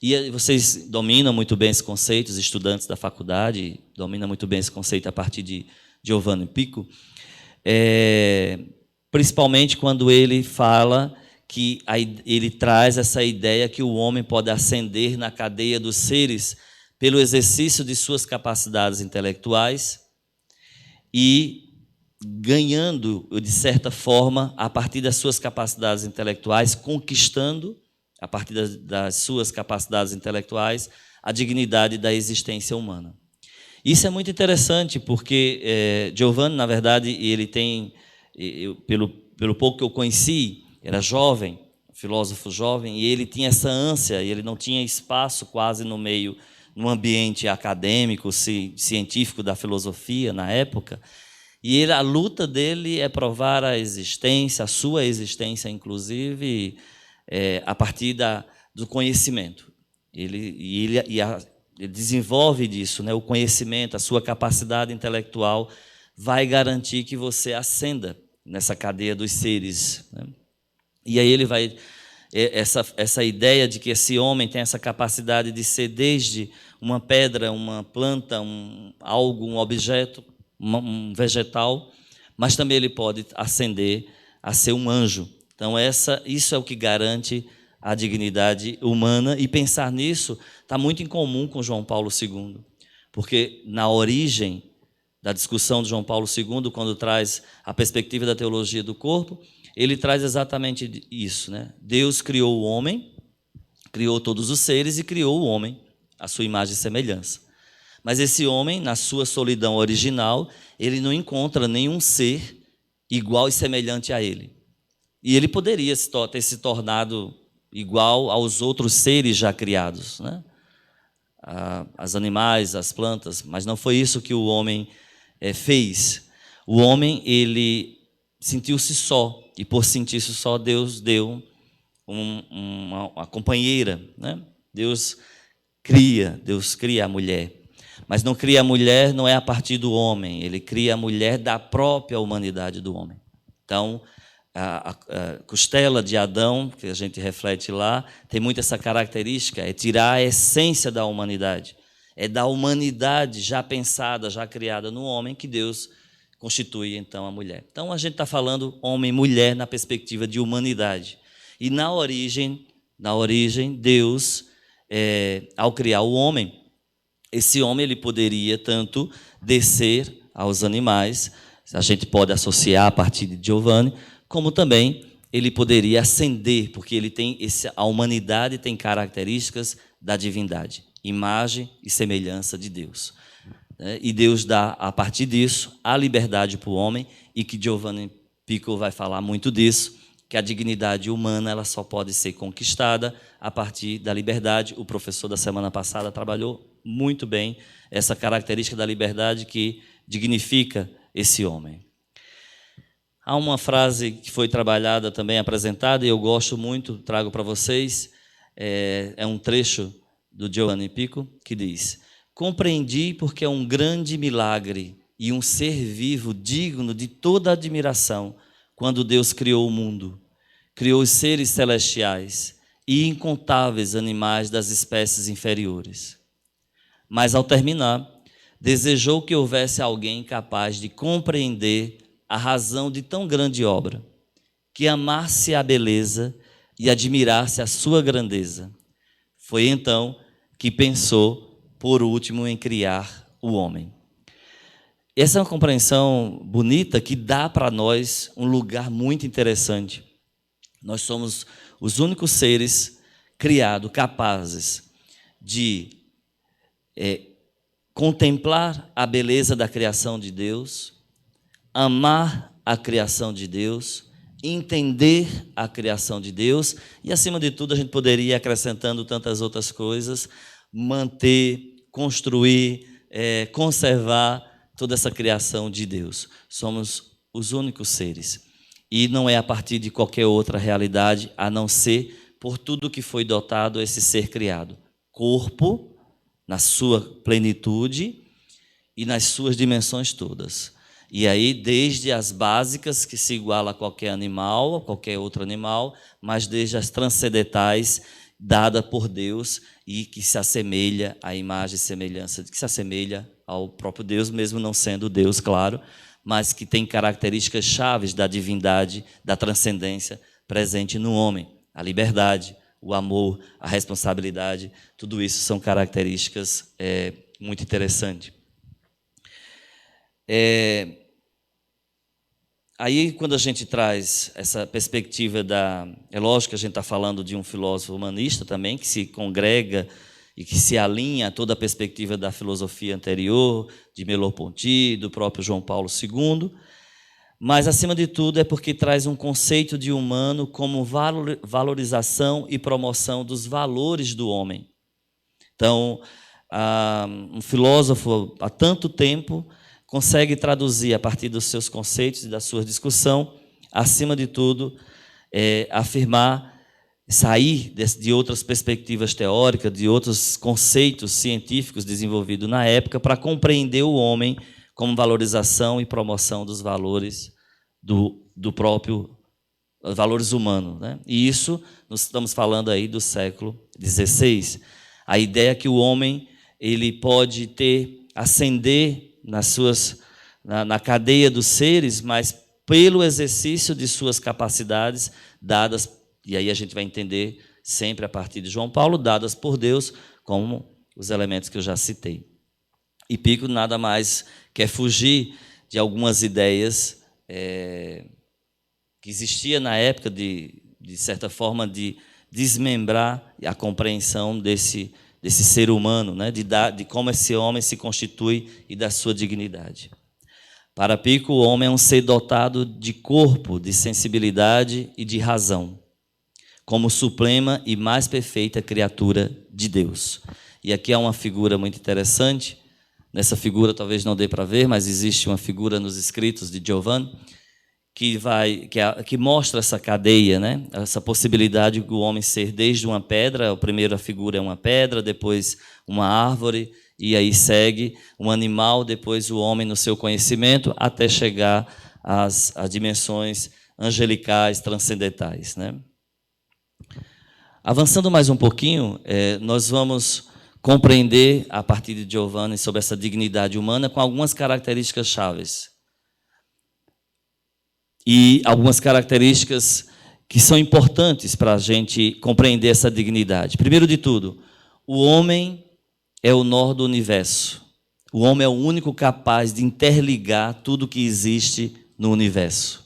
E vocês dominam muito bem esse conceito, os estudantes da faculdade dominam muito bem esse conceito a partir de Giovanni Pico, principalmente quando ele fala que ele traz essa ideia que o homem pode ascender na cadeia dos seres pelo exercício de suas capacidades intelectuais e ganhando, de certa forma, a partir das suas capacidades intelectuais, conquistando, a partir das suas capacidades intelectuais, a dignidade da existência humana. Isso é muito interessante, porque Giovanni, na verdade, ele tem, pelo pouco que eu conheci, era jovem, filósofo jovem, e ele tinha essa ânsia, e ele não tinha espaço quase no ambiente acadêmico, científico da filosofia na época, e a luta dele é provar a existência, a sua existência, inclusive, a partir do conhecimento. Ele desenvolve disso, né? O conhecimento, a sua capacidade intelectual vai garantir que você ascenda nessa cadeia dos seres, né? E aí ele vai... Essa ideia de que esse homem tem essa capacidade de ser desde uma pedra, uma planta, um objeto, um vegetal, mas também ele pode ascender a ser um anjo. Então, isso é o que garante a dignidade humana, e pensar nisso está muito em comum com João Paulo II, porque na origem da discussão de João Paulo II, quando traz a perspectiva da teologia do corpo, ele traz exatamente isso, né? Deus criou o homem, criou todos os seres e criou o homem à sua imagem e semelhança. Mas esse homem, na sua solidão original, ele não encontra nenhum ser igual e semelhante a ele. E ele poderia ter se tornado igual aos outros seres já criados, né? As animais, as plantas, mas não foi isso que o homem fez. O homem, ele sentiu-se só, e por sentir-se só, Deus deu uma companheira, né? Deus cria a mulher. Mas não cria a mulher, não é a partir do homem, ele cria a mulher da própria humanidade do homem. Então, a costela de Adão, que a gente reflete lá, tem muito essa característica, é tirar a essência da humanidade. É da humanidade já pensada, já criada no homem, que Deus constitui, então, a mulher. Então, a gente está falando homem e mulher na perspectiva de humanidade. E na origem Na origem, Deus, ao criar o homem, esse homem ele poderia tanto descer aos animais, a gente pode associar a partir de Giovanni, como também ele poderia ascender, porque ele tem a humanidade tem características da divindade, imagem e semelhança de Deus. E Deus dá, a partir disso, a liberdade para o homem, e que Giovanni Pico vai falar muito disso, que a dignidade humana ela só pode ser conquistada a partir da liberdade. O professor da semana passada trabalhou muito bem essa característica da liberdade que dignifica esse homem. Há uma frase que foi trabalhada também, apresentada, e eu gosto muito, trago para vocês, é um trecho do Giovanni Pico, que diz: compreendi porque é um grande milagre e um ser vivo digno de toda admiração quando Deus criou o mundo, criou os seres celestiais e incontáveis animais das espécies inferiores. Mas, ao terminar, desejou que houvesse alguém capaz de compreender a razão de tão grande obra, que amasse a beleza e admirasse a sua grandeza. Foi então que pensou, por último, em criar o homem. Essa é uma compreensão bonita que dá para nós um lugar muito interessante. Nós somos os únicos seres criados capazes de contemplar a beleza da criação de Deus, amar a criação de Deus, entender a criação de Deus e, acima de tudo, a gente poderia ir acrescentando tantas outras coisas, manter, construir, conservar toda essa criação de Deus. Somos os únicos seres. E não é a partir de qualquer outra realidade, a não ser por tudo que foi dotado esse ser criado. Corpo, na sua plenitude e nas suas dimensões todas. E aí, desde as básicas, que se iguala a qualquer animal, a qualquer outro animal, mas desde as transcendentais, dada por Deus e que se assemelha à imagem e semelhança, que se assemelha ao próprio Deus, mesmo não sendo Deus, claro, mas que tem características chaves da divindade, da transcendência presente no homem. A liberdade, o amor, a responsabilidade, tudo isso são características muito interessantes. Aí, quando a gente traz essa perspectiva é lógico que a gente está falando de um filósofo humanista também, que se congrega e que se alinha a toda a perspectiva da filosofia anterior, de Merleau-Ponty, do próprio João Paulo II, mas, acima de tudo, é porque traz um conceito de humano como valorização e promoção dos valores do homem. Então, um filósofo, há tanto tempo, consegue traduzir, a partir dos seus conceitos e da sua discussão, acima de tudo, afirmar, sair de outras perspectivas teóricas, de outros conceitos científicos desenvolvidos na época, para compreender o homem como valorização e promoção dos valores do próprio valores humanos, né? E isso, nós estamos falando aí do século XVI. A ideia é que o homem ele pode ascender na cadeia dos seres, mas pelo exercício de suas capacidades dadas, e aí a gente vai entender sempre a partir de João Paulo, dadas por Deus, como os elementos que eu já citei. E Pico nada mais quer fugir de algumas ideias que existia na época, de certa forma, de desmembrar a compreensão desse ser humano, né? De como esse homem se constitui e da sua dignidade. Para Pico, o homem é um ser dotado de corpo, de sensibilidade e de razão, como suprema e mais perfeita criatura de Deus. E aqui há uma figura muito interessante. Nessa figura talvez não dê para ver, mas existe uma figura nos escritos de Giovanni que mostra essa cadeia, né? Essa possibilidade do homem ser desde uma pedra, a primeira figura é uma pedra, depois uma árvore, e aí segue um animal, depois o homem no seu conhecimento, até chegar às dimensões angelicais, transcendentais, né? Avançando mais um pouquinho, nós vamos compreender, a partir de Giovanni, sobre essa dignidade humana com algumas características chaves. E algumas características que são importantes para a gente compreender essa dignidade. Primeiro de tudo, o homem é o nó do universo. O homem é o único capaz de interligar tudo que existe no universo.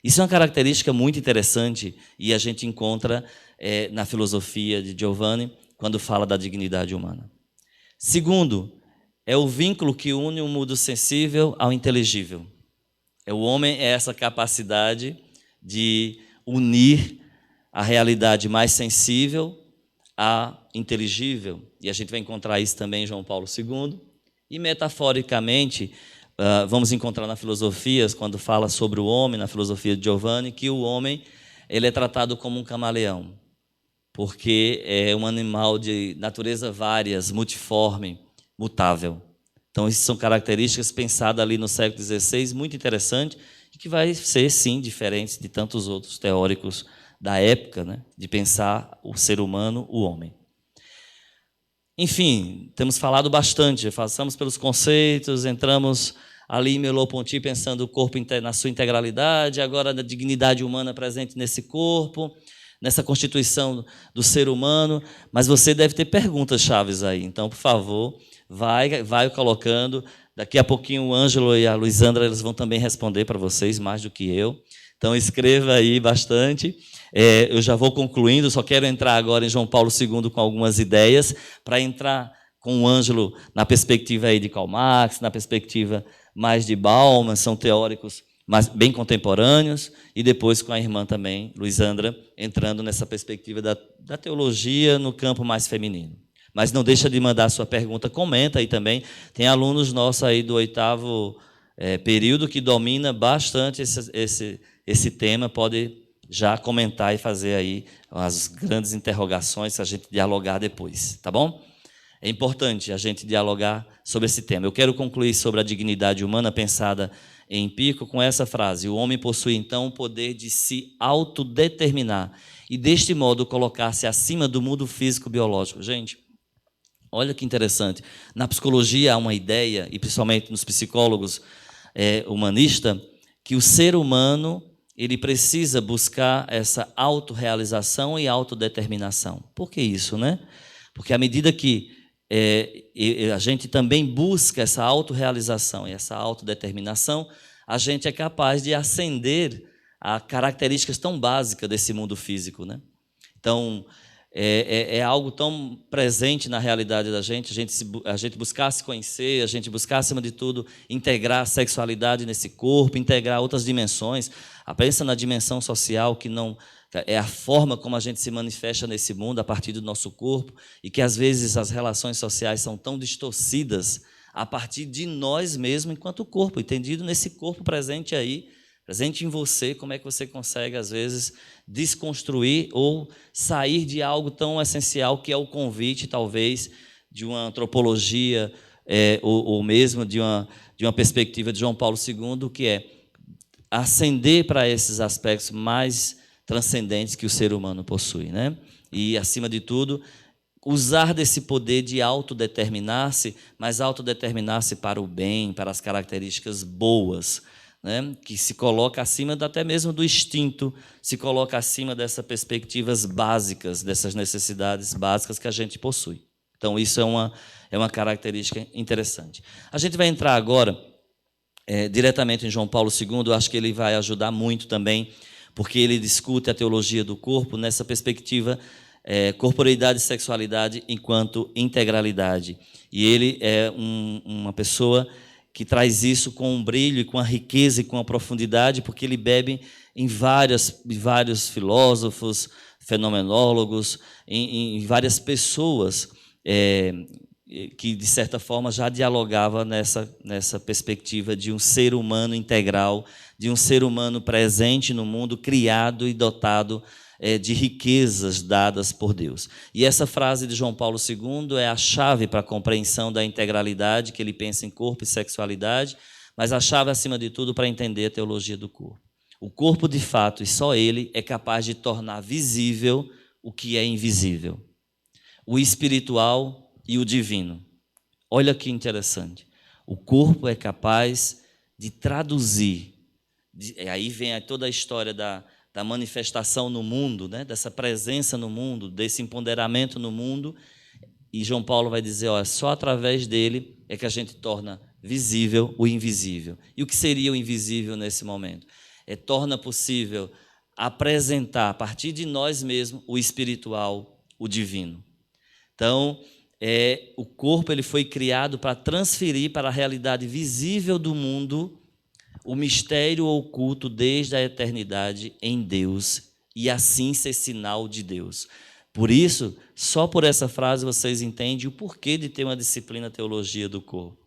Isso é uma característica muito interessante e a gente encontra na filosofia de Giovanni, quando fala da dignidade humana. Segundo, é o vínculo que une o mundo sensível ao inteligível. O homem é essa capacidade de unir a realidade mais sensível à inteligível. E a gente vai encontrar isso também em João Paulo II. E, metaforicamente, vamos encontrar na filosofia, quando fala sobre o homem, na filosofia de Giovanni, que o homem ele é tratado como um camaleão, porque é um animal de natureza várias, multiforme, mutável. Então, essas são características pensadas ali no século XVI, muito interessante, e que vai ser, sim, diferente de tantos outros teóricos da época, né, de pensar o ser humano, o homem. Enfim, temos falado bastante, passamos pelos conceitos, entramos ali em Merleau-Ponty pensando o corpo na sua integralidade, agora na dignidade humana presente nesse corpo, nessa constituição do ser humano, mas você deve ter perguntas chaves aí, então, por favor, vai colocando. Daqui a pouquinho o Ângelo e a Luizandra eles vão também responder para vocês, mais do que eu. Então, escreva aí bastante. Eu já vou concluindo, só quero entrar agora em João Paulo II com algumas ideias, para entrar com o Ângelo na perspectiva aí de Karl Marx, na perspectiva mais de Bauman, são teóricos mas bem contemporâneos, e depois com a irmã também, Luizandra, entrando nessa perspectiva da teologia no campo mais feminino. Mas não deixa de mandar a sua pergunta, comenta aí também. Tem alunos nossos aí do 8º período que domina bastante esse tema, pode já comentar e fazer aí as grandes interrogações, a gente dialogar depois, tá bom? É importante a gente dialogar sobre esse tema. Eu quero concluir sobre a dignidade humana pensada em Pico com essa frase: o homem possui então o poder de se autodeterminar e deste modo colocar-se acima do mundo físico-biológico. Gente, olha que interessante. Na psicologia há uma ideia, e principalmente nos psicólogos humanistas, que o ser humano ele precisa buscar essa autorrealização e autodeterminação. Por que isso, né? Porque à medida que a gente também busca essa autorrealização e essa autodeterminação, a gente é capaz de ascender a características tão básicas desse mundo físico, né? Então, é algo tão presente na realidade da gente, a gente buscar se conhecer, a gente buscar, acima de tudo, integrar a sexualidade nesse corpo, integrar outras dimensões. Pensa na dimensão social, que não é a forma como a gente se manifesta nesse mundo a partir do nosso corpo, e que às vezes as relações sociais são tão distorcidas a partir de nós mesmos enquanto corpo, entendido nesse corpo presente aí, presente em você. Como é que você consegue, às vezes, desconstruir ou sair de algo tão essencial que é o convite, talvez, de uma antropologia ou mesmo de uma perspectiva de João Paulo II, que é ascender para esses aspectos mais transcendentes que o ser humano possui, né? E, acima de tudo, usar desse poder de autodeterminar-se, mas autodeterminar-se para o bem, para as características boas, né? Que se coloca acima até mesmo do instinto, se coloca acima dessas perspectivas básicas, dessas necessidades básicas que a gente possui. Então, isso é uma característica interessante. A gente vai entrar agora diretamente em João Paulo II, eu acho que ele vai ajudar muito também, porque ele discute a teologia do corpo nessa perspectiva corporeidade e sexualidade enquanto integralidade. E ele é uma pessoa que traz isso com um brilho, e com a riqueza e com a profundidade, porque ele bebe em vários filósofos, fenomenólogos, em várias pessoas que, de certa forma, já dialogava nessa perspectiva de um ser humano integral, de um ser humano presente no mundo, criado e dotado de riquezas dadas por Deus. E essa frase de João Paulo II é a chave para a compreensão da integralidade, que ele pensa em corpo e sexualidade, mas a chave, acima de tudo, para entender a teologia do corpo. O corpo, de fato, e só ele, é capaz de tornar visível o que é invisível. O espiritual e o divino. Olha que interessante. O corpo é capaz de traduzir. Aí vem toda a história da manifestação no mundo, né? Dessa presença no mundo, desse empoderamento no mundo. E João Paulo vai dizer, olha, só através dele é que a gente torna visível o invisível. E o que seria o invisível nesse momento? Torna possível apresentar, a partir de nós mesmos, o espiritual, o divino. Então, o corpo ele foi criado para transferir para a realidade visível do mundo o mistério oculto desde a eternidade em Deus, e assim ser sinal de Deus. Por isso, só por essa frase vocês entendem o porquê de ter uma disciplina teologia do corpo.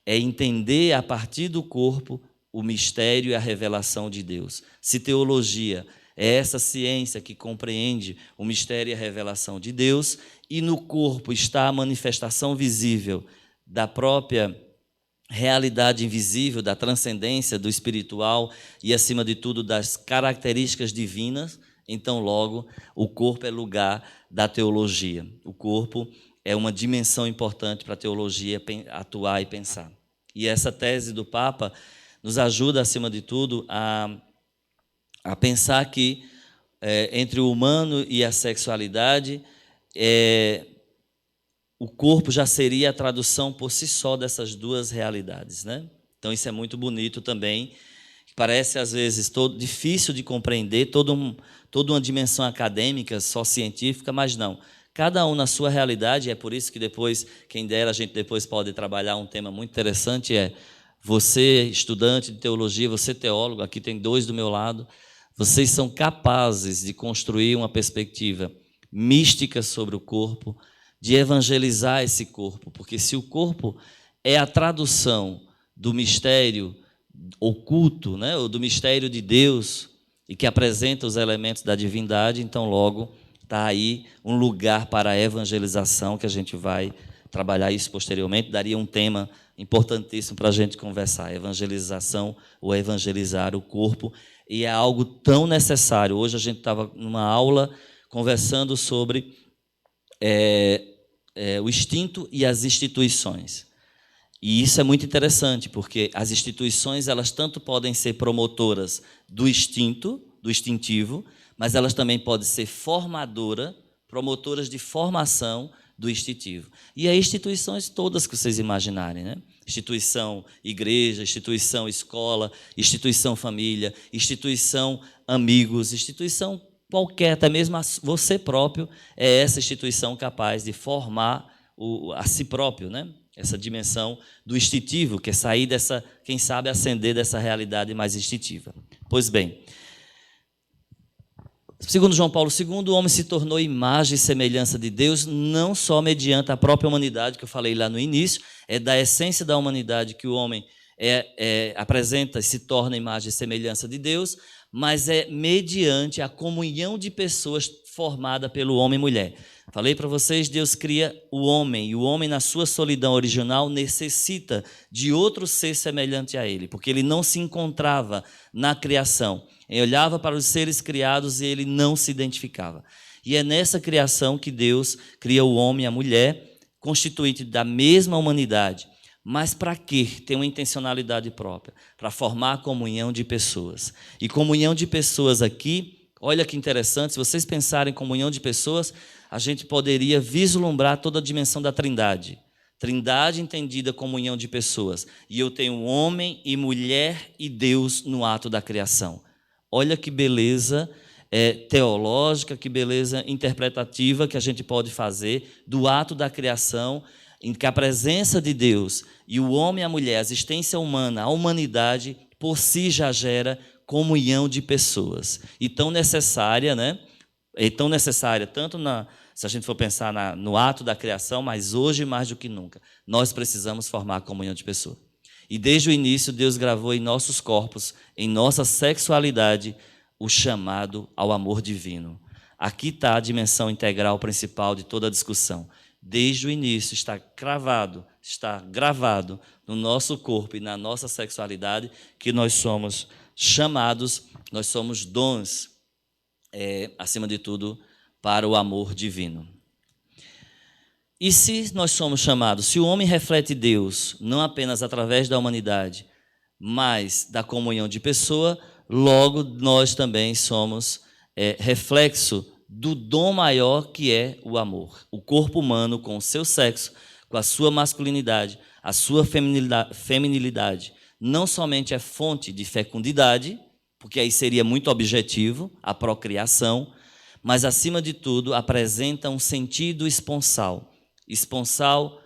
É entender a partir do corpo o mistério e a revelação de Deus. Se teologia é essa ciência que compreende o mistério e a revelação de Deus, e no corpo está a manifestação visível da própria realidade invisível, da transcendência, do espiritual e, acima de tudo, das características divinas, então, logo, o corpo é lugar da teologia. O corpo é uma dimensão importante para a teologia atuar e pensar. E essa tese do Papa nos ajuda, acima de tudo, a pensar que entre o humano e a sexualidade, o corpo já seria a tradução por si só dessas duas realidades, né? Então, isso é muito bonito também. Parece, às vezes, difícil de compreender, toda uma dimensão acadêmica, só científica, mas não. Cada um na sua realidade, é por isso que depois, quem dera, a gente depois pode trabalhar um tema muito interessante, você, estudante de teologia, você, teólogo, aqui tem 2 do meu lado, vocês são capazes de construir uma perspectiva mística sobre o corpo, de evangelizar esse corpo, porque se o corpo é a tradução do mistério oculto, né, ou do mistério de Deus, e que apresenta os elementos da divindade, então logo está aí um lugar para a evangelização, que a gente vai trabalhar isso posteriormente, daria um tema importantíssimo para a gente conversar, evangelização ou evangelizar o corpo, e é algo tão necessário. Hoje a gente estava numa aula conversando sobre o instinto e as instituições. E isso é muito interessante, porque as instituições, elas tanto podem ser promotoras do instinto, do instintivo, mas elas também podem ser promotoras de formação do instintivo. E as instituições todas que vocês imaginarem, né? Instituição igreja, instituição escola, instituição família, instituição amigos, instituição qualquer, até mesmo você próprio é essa instituição capaz de formar a si próprio, né? Essa dimensão do instintivo, que é sair dessa, quem sabe, ascender dessa realidade mais instintiva. Pois bem, segundo João Paulo II, o homem se tornou imagem e semelhança de Deus, não só mediante a própria humanidade, que eu falei lá no início, é da essência da humanidade que o homem apresenta e se torna imagem e semelhança de Deus, mas é mediante a comunhão de pessoas formada pelo homem e mulher. Falei para vocês, Deus cria o homem, e o homem, na sua solidão original, necessita de outro ser semelhante a ele, porque ele não se encontrava na criação. Ele olhava para os seres criados e ele não se identificava. E é nessa criação que Deus cria o homem e a mulher, constituinte da mesma humanidade. Mas para quê? Tem uma intencionalidade própria, para formar a comunhão de pessoas. E comunhão de pessoas aqui, olha que interessante, se vocês pensarem em comunhão de pessoas, a gente poderia vislumbrar toda a dimensão da Trindade. Trindade entendida como comunhão de pessoas. E eu tenho homem e mulher e Deus no ato da criação. Olha que beleza teológica, que beleza interpretativa que a gente pode fazer do ato da criação, em que a presença de Deus e o homem e a mulher, a existência humana, a humanidade, por si já gera comunhão de pessoas. E tão necessária, né? E tão necessária, tanto se a gente for pensar no ato da criação, mas hoje mais do que nunca, nós precisamos formar a comunhão de pessoas. E desde o início, Deus gravou em nossos corpos, em nossa sexualidade, o chamado ao amor divino. Aqui está a dimensão integral principal de toda a discussão. Desde o início está gravado no nosso corpo e na nossa sexualidade que nós somos chamados, nós somos dons, acima de tudo, para o amor divino. E se nós somos chamados, se o homem reflete Deus, não apenas através da humanidade, mas da comunhão de pessoa, logo nós também somos reflexo do dom maior que é o amor. O corpo humano, com o seu sexo, com a sua masculinidade, a sua feminilidade, não somente é fonte de fecundidade, porque aí seria muito objetivo a procriação, mas, acima de tudo, apresenta um sentido esponsal. Esponsal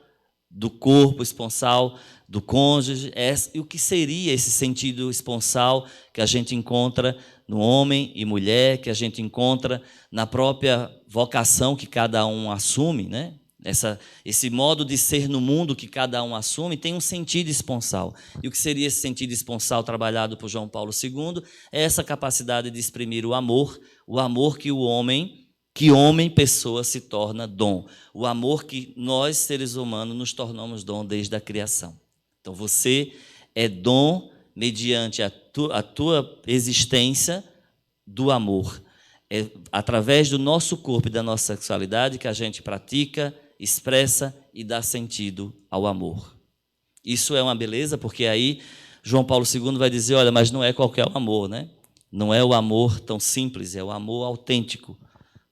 do corpo, esponsal do cônjuge. E o que seria esse sentido esponsal que a gente encontra no homem e mulher, que a gente encontra na própria vocação que cada um assume, né? Esse modo de ser no mundo que cada um assume tem um sentido esponsal. E o que seria esse sentido esponsal trabalhado por João Paulo II é essa capacidade de exprimir o amor que homem, pessoa, se torna dom. O amor que nós, seres humanos, nos tornamos dom desde a criação. Então, você é dom mediante a tua existência do amor. É através do nosso corpo e da nossa sexualidade que a gente pratica, expressa e dá sentido ao amor. Isso é uma beleza, porque aí João Paulo II vai dizer, olha, mas não é qualquer amor, né? Não é o amor tão simples, é o amor autêntico.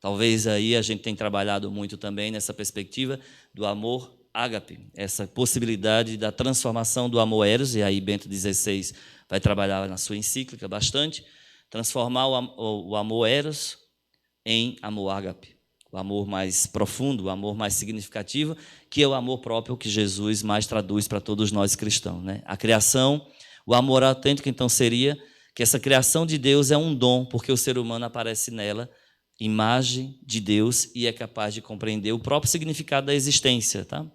Talvez aí a gente tenha trabalhado muito também nessa perspectiva do amor ágape, essa possibilidade da transformação do amor eros, e aí Bento XVI vai trabalhar na sua encíclica bastante, transformar o amor eros em amor ágape. O amor mais profundo, o amor mais significativo, que é o amor próprio que Jesus mais traduz para todos nós cristãos, né? A criação, o amor autêntico, então, seria que essa criação de Deus é um dom, porque o ser humano aparece nela, imagem de Deus, e é capaz de compreender o próprio significado da existência. Tá?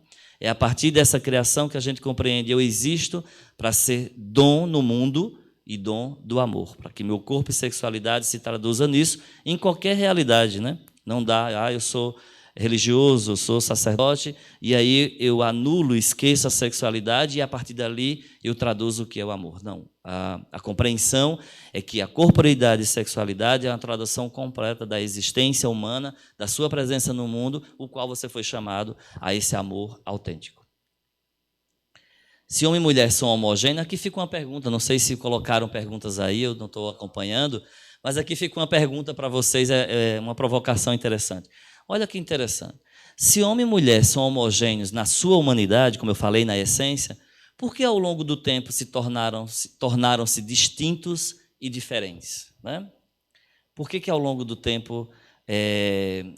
É a partir dessa criação que a gente compreende, eu existo para ser dom no mundo e dom do amor, para que meu corpo e sexualidade se traduzam nisso em qualquer realidade, né? Não dá, eu sou religioso, eu sou sacerdote, e aí eu anulo, esqueço a sexualidade e a partir dali eu traduzo o que é o amor. Não, a compreensão é que a corporeidade e sexualidade é uma tradução completa da existência humana, da sua presença no mundo, o qual você foi chamado a esse amor autêntico. Se homem e mulher são homogêneos, aqui fica uma pergunta, não sei se colocaram perguntas aí, eu não estou acompanhando, mas aqui fica uma pergunta para vocês, uma provocação interessante. Olha que interessante. Se homem e mulher são homogêneos na sua humanidade, como eu falei, na essência, por que ao longo do tempo tornaram-se distintos e diferentes? Né? Por que ao longo do tempo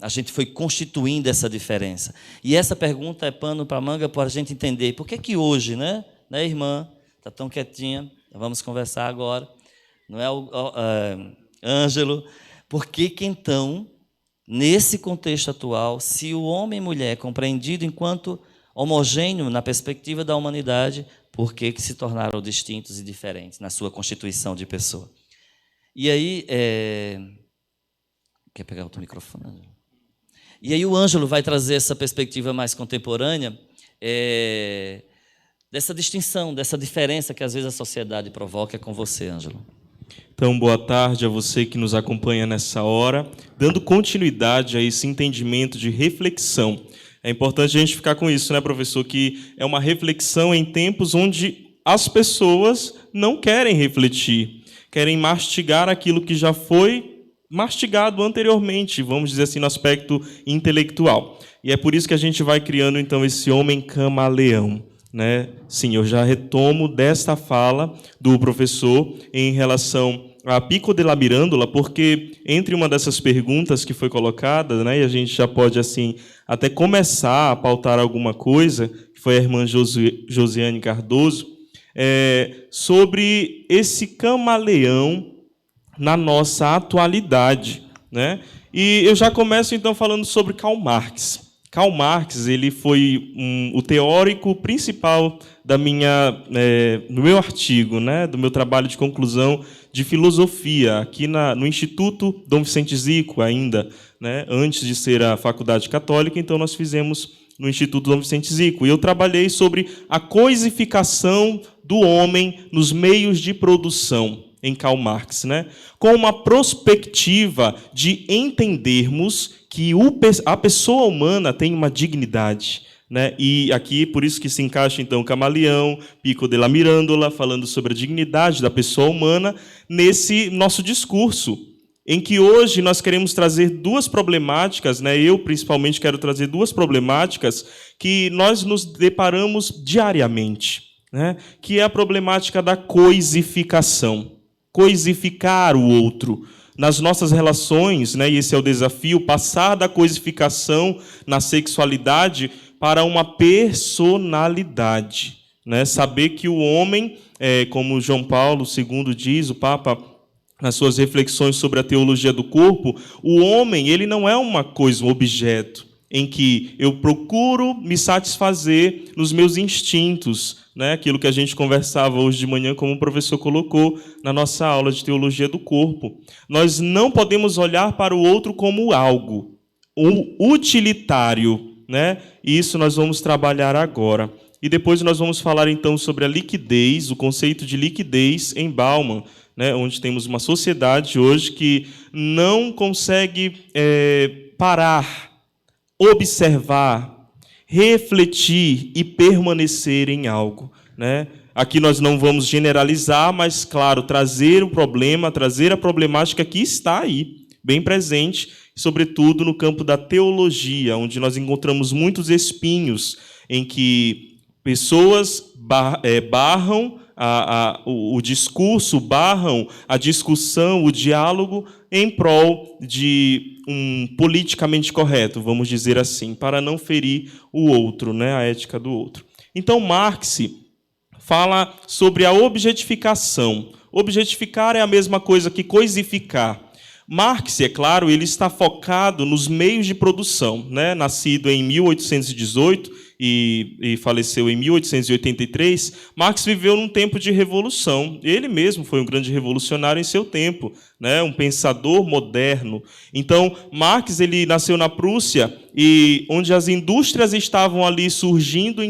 a gente foi constituindo essa diferença? E essa pergunta é pano para manga para a gente entender. Por que hoje, né, irmã? Está tão quietinha, vamos conversar agora. Não é Ângelo, por que então, nesse contexto atual, se o homem e mulher é compreendido enquanto homogêneo na perspectiva da humanidade, por que se tornaram distintos e diferentes na sua constituição de pessoa? E aí, quer pegar outro microfone, Ângelo? E aí o Ângelo vai trazer essa perspectiva mais contemporânea, dessa distinção, dessa diferença que às vezes a sociedade provoca com você, Ângelo. Então, boa tarde a você que nos acompanha nessa hora, dando continuidade a esse entendimento de reflexão. É importante a gente ficar com isso, né, professor, que é uma reflexão em tempos onde as pessoas não querem refletir, querem mastigar aquilo que já foi mastigado anteriormente, vamos dizer assim, no aspecto intelectual. E é por isso que a gente vai criando, então, esse homem camaleão. Né? Sim, eu já retomo desta fala do professor em relação a Pico della Mirandola, porque entre uma dessas perguntas que foi colocada, né, e a gente já pode assim até começar a pautar alguma coisa, que foi a irmã Josiane Cardoso, sobre esse camaleão na nossa atualidade, né? E eu já começo então falando sobre Karl Marx. Karl Marx, ele foi o teórico principal do meu artigo, né, do meu trabalho de conclusão de filosofia, aqui no Instituto Dom Vicente Zico ainda, né, antes de ser a Faculdade Católica, então nós fizemos no Instituto Dom Vicente Zico. E eu trabalhei sobre a coisificação do homem nos meios de produção, em Karl Marx, né, com uma perspectiva de entendermos que a pessoa humana tem uma dignidade, né? E aqui, por isso que se encaixa, então, Camaleão, Pico della Mirandola, falando sobre a dignidade da pessoa humana, nesse nosso discurso, em que hoje nós queremos trazer duas problemáticas, né? Eu, principalmente, quero trazer duas problemáticas que nós nos deparamos diariamente, né? Que é a problemática da coisificação. Coisificar o outro. Nas nossas relações, né? E esse é o desafio, passar da coisificação na sexualidade para uma personalidade, né? Saber que o homem, como João Paulo II diz, o Papa, nas suas reflexões sobre a teologia do corpo, o homem, ele não é uma coisa, um objeto, em que eu procuro me satisfazer nos meus instintos, né? Aquilo que a gente conversava hoje de manhã, como o professor colocou na nossa aula de teologia do corpo. Nós não podemos olhar para o outro como algo, um utilitário, né? E isso nós vamos trabalhar agora. E depois nós vamos falar, então, sobre a liquidez, o conceito de liquidez em Bauman, né, onde temos uma sociedade hoje que não consegue parar, observar, refletir e permanecer em algo, né? Aqui nós não vamos generalizar, mas, claro, trazer o problema, trazer a problemática que está aí, bem presente, sobretudo no campo da teologia, onde nós encontramos muitos espinhos em que pessoas barram o discurso, barram a discussão, o diálogo, em prol de um politicamente correto, vamos dizer assim, para não ferir o outro, né, a ética do outro. Então, Marx fala sobre a objetificação. Objetificar é a mesma coisa que coisificar. Marx, é claro, ele está focado nos meios de produção, né? Nascido em 1818 e faleceu em 1883, Marx viveu num tempo de revolução. Ele mesmo foi um grande revolucionário em seu tempo, né? Um pensador moderno. Então, Marx ele nasceu na Prússia, e onde as indústrias estavam ali surgindo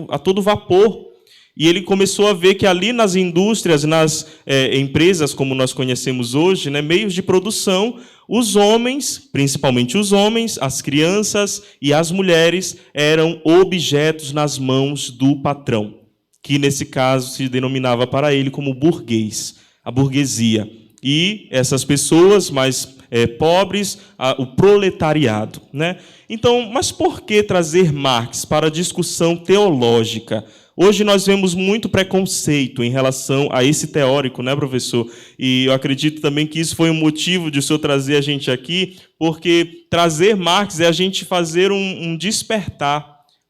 a todo vapor. E ele começou a ver que ali nas indústrias, nas empresas, como nós conhecemos hoje, né, meios de produção, os homens, principalmente os homens, as crianças e as mulheres, eram objetos nas mãos do patrão, que nesse caso se denominava para ele como burguês, a burguesia. E essas pessoas mais pobres, o proletariado, né? Então, mas por que trazer Marx para a discussão teológica? Hoje nós vemos muito preconceito em relação a esse teórico, né, professor? E eu acredito também que isso foi um motivo de o senhor trazer a gente aqui, porque trazer Marx é a gente fazer um despertar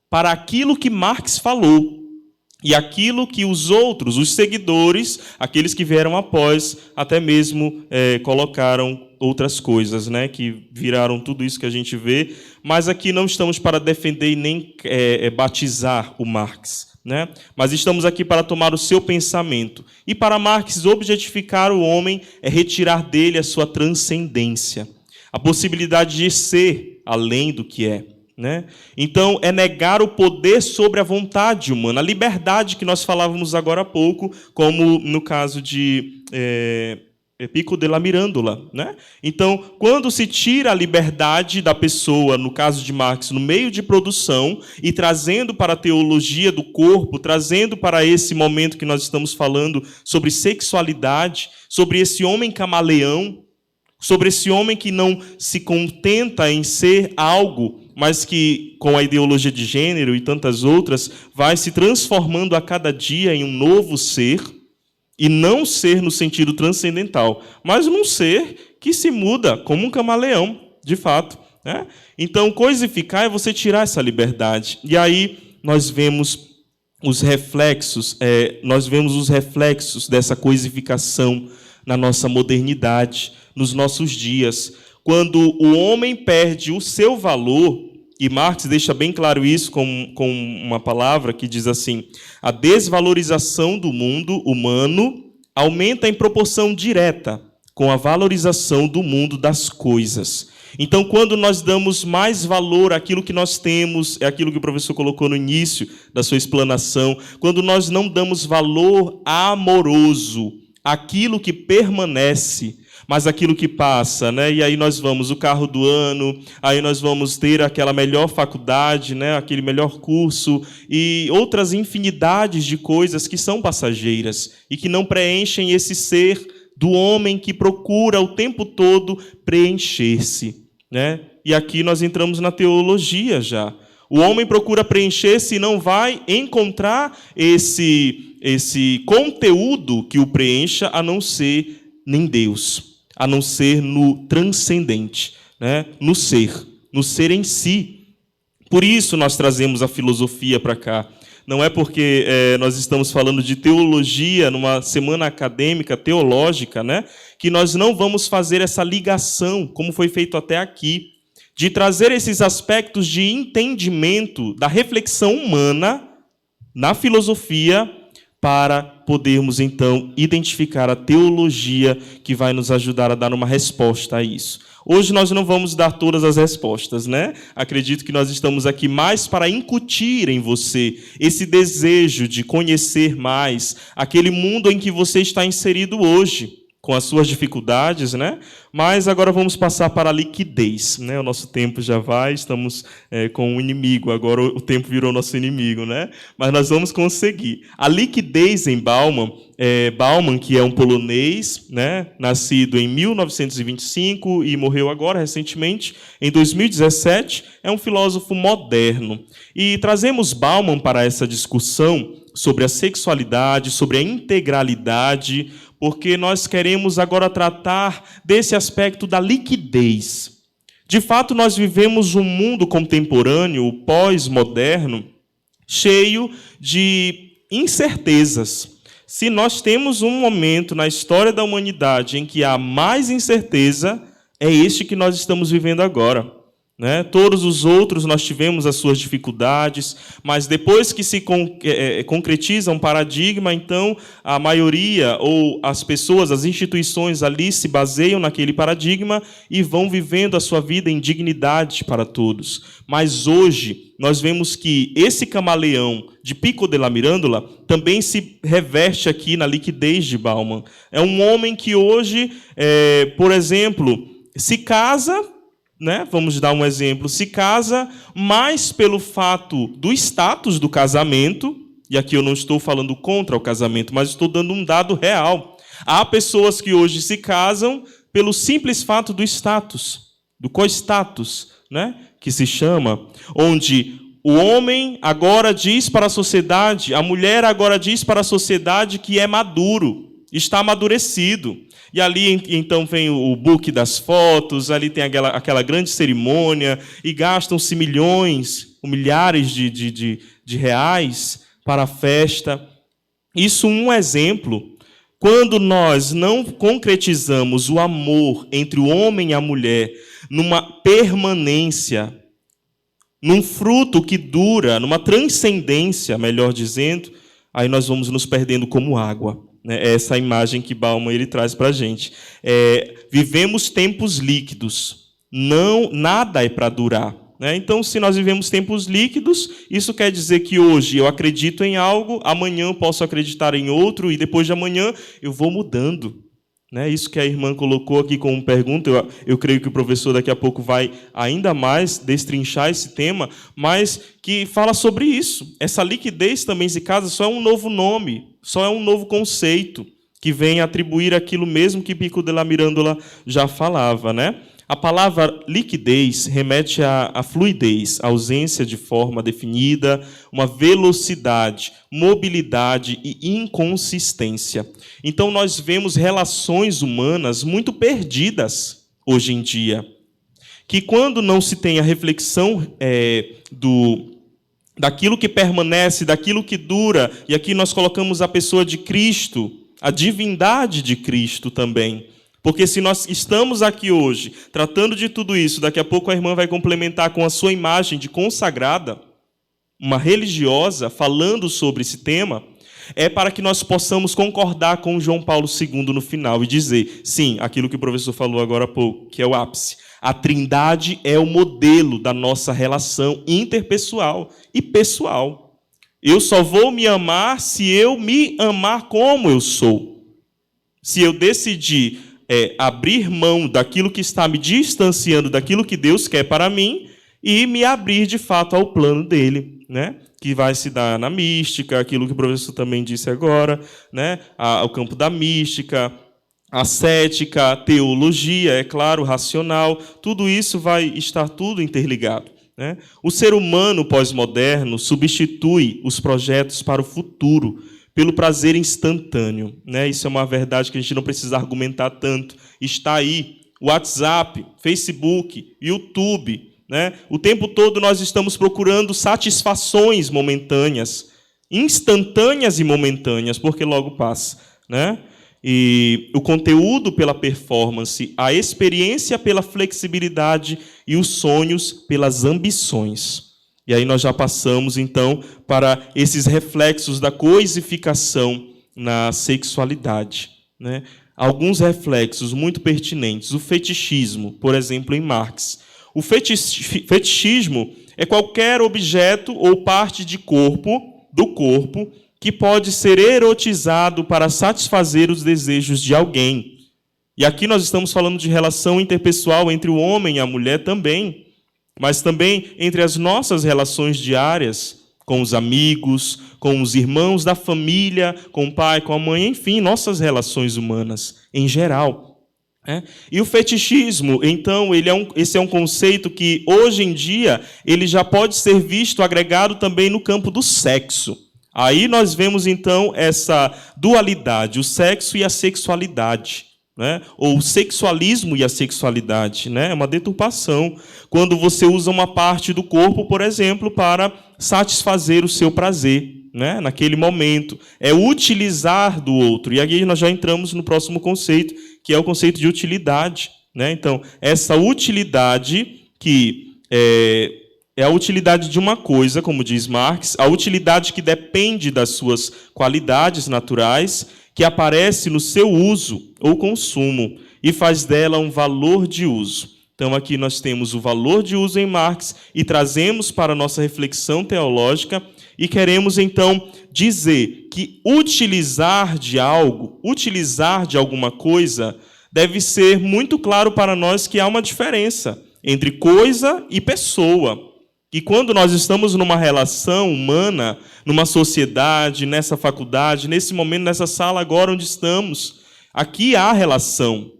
para aquilo que Marx falou e aquilo que os outros, os seguidores, aqueles que vieram após, até mesmo colocaram outras coisas, né, que viraram tudo isso que a gente vê. Mas aqui não estamos para defender e nem batizar o Marx, né? Mas estamos aqui para tomar o seu pensamento. E para Marx, objetificar o homem é retirar dele a sua transcendência, a possibilidade de ser além do que é, né? Então, é negar o poder sobre a vontade humana, a liberdade que nós falávamos agora há pouco, como no caso de Pico della Mirandola, né? Então, quando se tira a liberdade da pessoa, no caso de Marx, no meio de produção, e trazendo para a teologia do corpo, trazendo para esse momento que nós estamos falando sobre sexualidade, sobre esse homem camaleão, sobre esse homem que não se contenta em ser algo, mas que, com a ideologia de gênero e tantas outras, vai se transformando a cada dia em um novo ser. E não ser no sentido transcendental, mas um ser que se muda como um camaleão, de fato, né? Então, coisificar é você tirar essa liberdade. E aí nós vemos os reflexos dessa coisificação na nossa modernidade, nos nossos dias. Quando o homem perde o seu valor, e Marx deixa bem claro isso com uma palavra que diz assim: a desvalorização do mundo humano aumenta em proporção direta com a valorização do mundo das coisas. Então, quando nós damos mais valor àquilo que nós temos, é aquilo que o professor colocou no início da sua explanação, quando nós não damos valor amoroso àquilo que permanece, mas aquilo que passa, né? E aí nós vamos, o carro do ano, aí nós vamos ter aquela melhor faculdade, né? Aquele melhor curso e outras infinidades de coisas que são passageiras e que não preenchem esse ser do homem que procura o tempo todo preencher-se, né? E aqui nós entramos na teologia já. O homem procura preencher-se e não vai encontrar esse conteúdo que o preencha a não ser em Deus, a não ser no transcendente, né? No ser em si. Por isso nós trazemos a filosofia para cá. Não é porque nós estamos falando de teologia numa semana acadêmica, teológica, né? Que nós não vamos fazer essa ligação, como foi feito até aqui, de trazer esses aspectos de entendimento da reflexão humana na filosofia para podermos, então, identificar a teologia que vai nos ajudar a dar uma resposta a isso. Hoje nós não vamos dar todas as respostas, né? Acredito que nós estamos aqui mais para incutir em você esse desejo de conhecer mais aquele mundo em que você está inserido hoje, com as suas dificuldades, né? Mas agora vamos passar para a liquidez, né? O nosso tempo já vai, estamos com o inimigo, agora o tempo virou nosso inimigo, né? Mas nós vamos conseguir. A liquidez em Bauman, Bauman, que é um polonês, né? Nascido em 1925 e morreu agora, recentemente, em 2017, é um filósofo moderno. E trazemos Bauman para essa discussão sobre a sexualidade, sobre a integralidade, porque nós queremos agora tratar desse aspecto da liquidez. De fato, nós vivemos um mundo contemporâneo, pós-moderno, cheio de incertezas. Se nós temos um momento na história da humanidade em que há mais incerteza, é este que nós estamos vivendo agora. Né? Todos os outros nós tivemos as suas dificuldades, mas depois que se concretiza um paradigma, então a maioria ou as pessoas, as instituições ali se baseiam naquele paradigma e vão vivendo a sua vida em dignidade para todos. Mas hoje nós vemos que esse camaleão de Pico della Mirandola também se reveste aqui na liquidez de Bauman. É um homem que hoje, por exemplo, se casa, né? Vamos dar um exemplo, se casa mais pelo fato do status do casamento, e aqui eu não estou falando contra o casamento, mas estou dando um dado real. Há pessoas que hoje se casam pelo simples fato do status, do costatus, né? Que se chama, onde o homem agora diz para a sociedade, a mulher agora diz para a sociedade que é maduro, está amadurecido. E ali, então, vem o book das fotos, ali tem aquela grande cerimônia, e gastam-se milhões, ou milhares de reais para a festa. Isso um exemplo. Quando nós não concretizamos o amor entre o homem e a mulher numa permanência, num fruto que dura, numa transcendência, melhor dizendo, aí nós vamos nos perdendo como água. Essa imagem que Bauman ele traz para a gente. Vivemos tempos líquidos, nada é para durar. Né? Então, se nós vivemos tempos líquidos, isso quer dizer que hoje eu acredito em algo, amanhã eu posso acreditar em outro, e depois de amanhã eu vou mudando. Né? Isso que a irmã colocou aqui como pergunta, eu creio que o professor daqui a pouco vai ainda mais destrinchar esse tema, mas que fala sobre isso. Essa liquidez também, se casa, só é um novo nome, só é um novo conceito que vem atribuir aquilo mesmo que Pico della Mirandola já falava. Né? A palavra liquidez remete à fluidez, à ausência de forma definida, uma velocidade, mobilidade e inconsistência. Então, nós vemos relações humanas muito perdidas hoje em dia, que quando não se tem a reflexão daquilo que permanece, daquilo que dura, e aqui nós colocamos a pessoa de Cristo, a divindade de Cristo também. Porque se nós estamos aqui hoje tratando de tudo isso, daqui a pouco a irmã vai complementar com a sua imagem de consagrada, uma religiosa, falando sobre esse tema, é para que nós possamos concordar com João Paulo II no final e dizer, sim, aquilo que o professor falou agora há pouco, que é o ápice. A Trindade é o modelo da nossa relação interpessoal e pessoal. Eu só vou me amar se eu me amar como eu sou. Se eu decidir é abrir mão daquilo que está me distanciando daquilo que Deus quer para mim e me abrir, de fato, ao plano dele, né? Que vai se dar na mística, aquilo que o professor também disse agora, né? O campo da mística, a cética, a teologia, é claro, racional, tudo isso vai estar tudo interligado, né? O ser humano pós-moderno substitui os projetos para o futuro pelo prazer instantâneo, né? Isso é uma verdade que a gente não precisa argumentar tanto. Está aí, WhatsApp, Facebook, YouTube, né? O tempo todo nós estamos procurando satisfações momentâneas, instantâneas e momentâneas, porque logo passa, né? E o conteúdo pela performance, a experiência pela flexibilidade e os sonhos pelas ambições. E aí nós já passamos, então, para esses reflexos da coisificação na sexualidade, né? Alguns reflexos muito pertinentes. O fetichismo, por exemplo, em Marx. O fetichismo é qualquer objeto ou parte do corpo, que pode ser erotizado para satisfazer os desejos de alguém. E aqui nós estamos falando de relação interpessoal entre o homem e a mulher também, mas também entre as nossas relações diárias, com os amigos, com os irmãos da família, com o pai, com a mãe, enfim, nossas relações humanas em geral. E o fetichismo, então, esse é um conceito que, hoje em dia, ele já pode ser visto agregado também no campo do sexo. Aí nós vemos, então, essa dualidade, o sexo e a sexualidade, né? Ou o sexualismo e a sexualidade, né? É uma deturpação. Quando você usa uma parte do corpo, por exemplo, para satisfazer o seu prazer, né? Naquele momento. É utilizar do outro. E aqui nós já entramos no próximo conceito, que é o conceito de utilidade, né? Então, essa utilidade que é a utilidade de uma coisa, como diz Marx, a utilidade que depende das suas qualidades naturais, que aparece no seu uso ou consumo e faz dela um valor de uso. Então, aqui nós temos o valor de uso em Marx e trazemos para a nossa reflexão teológica e queremos, então, dizer que utilizar de algo, utilizar de alguma coisa, deve ser muito claro para nós que há uma diferença entre coisa e pessoa. E quando nós estamos numa relação humana, numa sociedade, nessa faculdade, nesse momento, nessa sala agora onde estamos, aqui há relação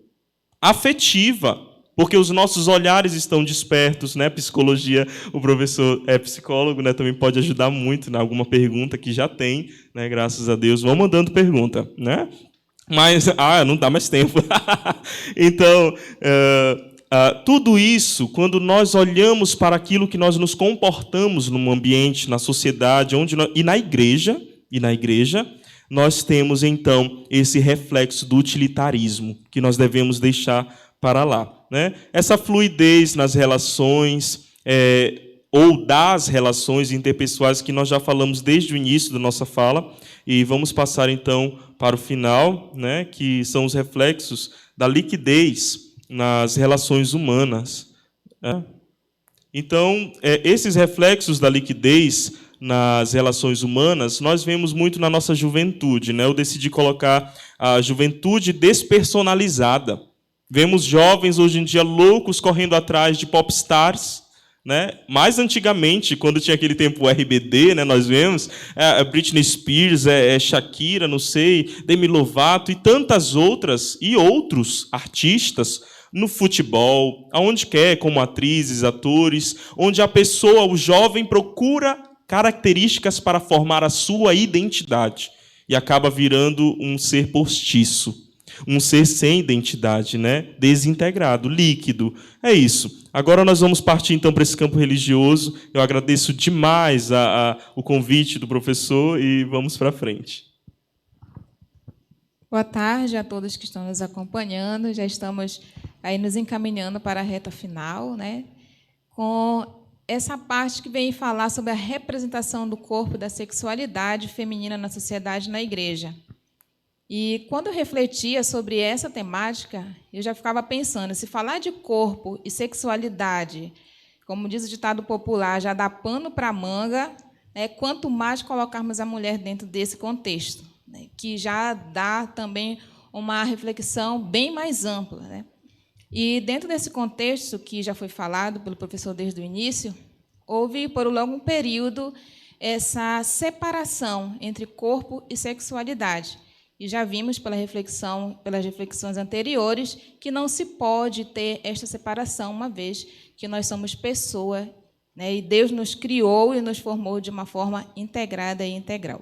afetiva, porque os nossos olhares estão despertos, né? Psicologia, o professor é psicólogo, né? Também pode ajudar muito em alguma pergunta que já tem, né? Graças a Deus, vão mandando pergunta, né? Mas, não dá mais tempo. Então, tudo isso, quando nós olhamos para aquilo que nós nos comportamos no ambiente, na sociedade, e na igreja, nós temos, então, esse reflexo do utilitarismo, que nós devemos deixar para lá, né? Essa fluidez nas relações, ou das relações interpessoais, que nós já falamos desde o início da nossa fala, e vamos passar, então, para o final, né? Que são os reflexos da liquidez nas relações humanas. Então, esses reflexos da liquidez nas relações humanas, nós vemos muito na nossa juventude, né? Eu decidi colocar a juventude despersonalizada. Vemos jovens, hoje em dia, loucos correndo atrás de popstars, né? Mais antigamente, quando tinha aquele tempo RBD, né? Nós vemos Britney Spears, Shakira, não sei, Demi Lovato e tantas outras, e outros artistas, no futebol, aonde quer, como atrizes, atores, onde a pessoa, o jovem, procura características para formar a sua identidade e acaba virando um ser postiço, um ser sem identidade, né? Desintegrado, líquido. É isso. Agora nós vamos partir, então, para esse campo religioso. Eu agradeço demais o convite do professor e vamos para frente. Boa tarde a todos que estão nos acompanhando. Já estamos aí nos encaminhando para a reta final, né? Com essa parte que vem falar sobre a representação do corpo e da sexualidade feminina na sociedade e na igreja. E quando eu refletia sobre essa temática, eu já ficava pensando, se falar de corpo e sexualidade, como diz o ditado popular, já dá pano para a manga, né? Quanto mais colocarmos a mulher dentro desse contexto, né? Que já dá também uma reflexão bem mais ampla, né? E, dentro desse contexto, que já foi falado pelo professor desde o início, houve, por um longo período, essa separação entre corpo e sexualidade. E já vimos pelas reflexões anteriores que não se pode ter esta separação, uma vez que nós somos pessoa, né, e Deus nos criou e nos formou de uma forma integrada e integral.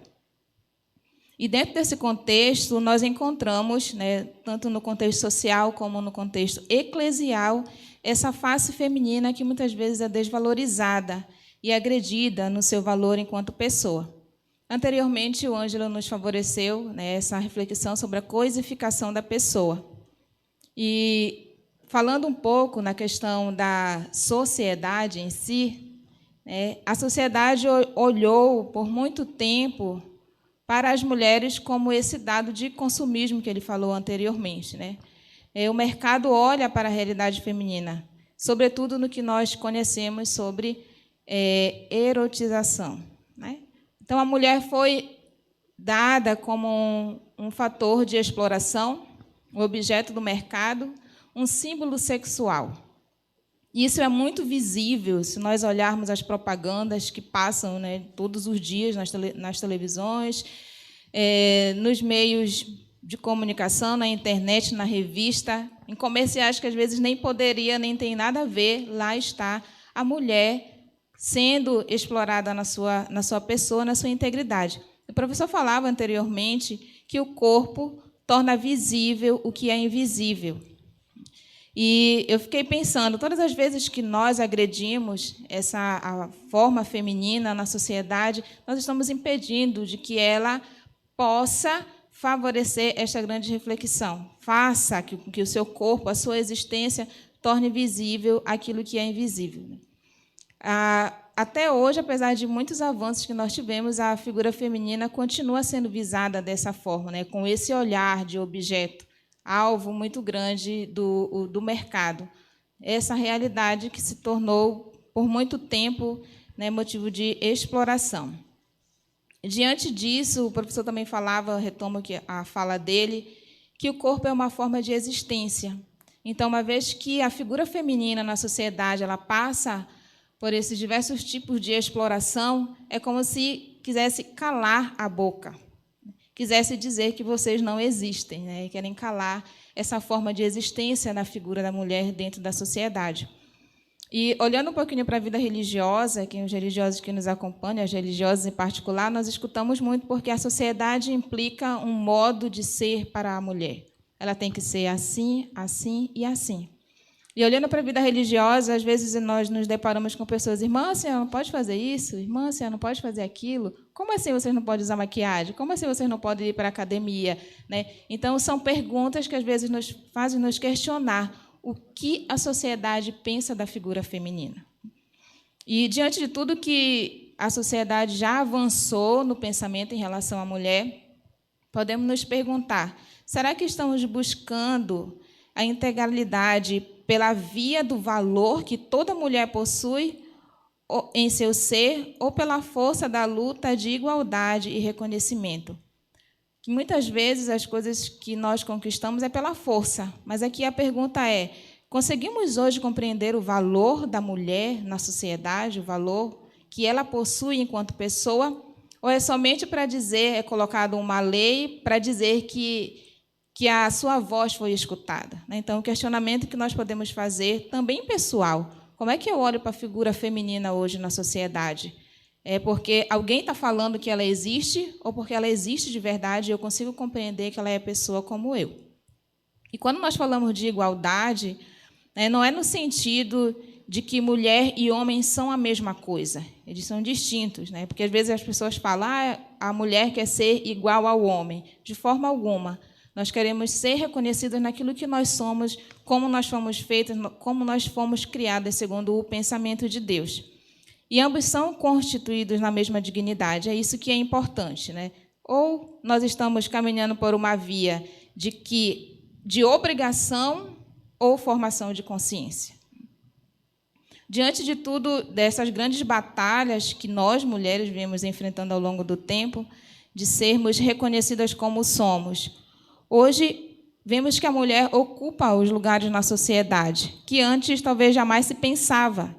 E, dentro desse contexto, nós encontramos, né, tanto no contexto social como no contexto eclesial, essa face feminina que muitas vezes é desvalorizada e agredida no seu valor enquanto pessoa. Anteriormente, o Ângelo nos favoreceu, né, essa reflexão sobre a coisificação da pessoa. E, falando um pouco na questão da sociedade em si, né, a sociedade olhou por muito tempo para as mulheres como esse dado de consumismo que ele falou anteriormente, né? O mercado olha para a realidade feminina, sobretudo no que nós conhecemos sobre erotização, né? Então, a mulher foi dada como um fator de exploração, um objeto do mercado, um símbolo sexual. Isso é muito visível se nós olharmos as propagandas que passam, né, todos os dias nas televisões, nos meios de comunicação, na internet, na revista, em comerciais que às vezes nem poderia, nem tem nada a ver. Lá está a mulher sendo explorada na sua pessoa, na sua integridade. O professor falava anteriormente que o corpo torna visível o que é invisível. E eu fiquei pensando, todas as vezes que nós agredimos a forma feminina na sociedade, nós estamos impedindo de que ela possa favorecer esta grande reflexão. Faça que o seu corpo, a sua existência, torne visível aquilo que é invisível. Até hoje, apesar de muitos avanços que nós tivemos, a figura feminina continua sendo visada dessa forma, né, com esse olhar de objeto, alvo muito grande do mercado. Essa realidade que se tornou, por muito tempo, né, motivo de exploração. Diante disso, o professor também falava, retomo a fala dele, que o corpo é uma forma de existência. Então, uma vez que a figura feminina na sociedade ela passa por esses diversos tipos de exploração, é como se quisesse calar a boca, quisesse dizer que vocês não existem, né? E querem calar essa forma de existência na figura da mulher dentro da sociedade. E, olhando um pouquinho para a vida religiosa, que os religiosos que nos acompanham, as religiosas em particular, nós escutamos muito porque a sociedade implica um modo de ser para a mulher. Ela tem que ser assim, assim e assim. E, olhando para a vida religiosa, às vezes nós nos deparamos com pessoas, irmã, a senhora não pode fazer isso? Irmã, a senhora não pode fazer aquilo? Como assim vocês não podem usar maquiagem? Como assim vocês não podem ir para a academia? Né? Então, são perguntas que, às vezes, nos fazem nos questionar o que a sociedade pensa da figura feminina. E, diante de tudo que a sociedade já avançou no pensamento em relação à mulher, podemos nos perguntar, será que estamos buscando a integralidade pela via do valor que toda mulher possui em seu ser ou pela força da luta de igualdade e reconhecimento? Que muitas vezes as coisas que nós conquistamos é pela força, mas aqui a pergunta é, conseguimos hoje compreender o valor da mulher na sociedade, o valor que ela possui enquanto pessoa, ou é somente para dizer, é colocado uma lei para dizer que a sua voz foi escutada? Então, o questionamento que nós podemos fazer, também pessoal, como é que eu olho para a figura feminina hoje na sociedade? É porque alguém está falando que ela existe ou porque ela existe de verdade e eu consigo compreender que ela é pessoa como eu? E quando nós falamos de igualdade, não é no sentido de que mulher e homem são a mesma coisa. Eles são distintos, né? Porque, às vezes, as pessoas falam a mulher quer ser igual ao homem. De forma alguma. Nós queremos ser reconhecidos naquilo que nós somos, como nós fomos feitos, como nós fomos criadas segundo o pensamento de Deus. E ambos são constituídos na mesma dignidade. É isso que é importante, né? Ou nós estamos caminhando por uma via de obrigação ou formação de consciência. Diante de tudo, dessas grandes batalhas que nós, mulheres, viemos enfrentando ao longo do tempo, de sermos reconhecidas como somos, hoje vemos que a mulher ocupa os lugares na sociedade, que antes talvez jamais se pensava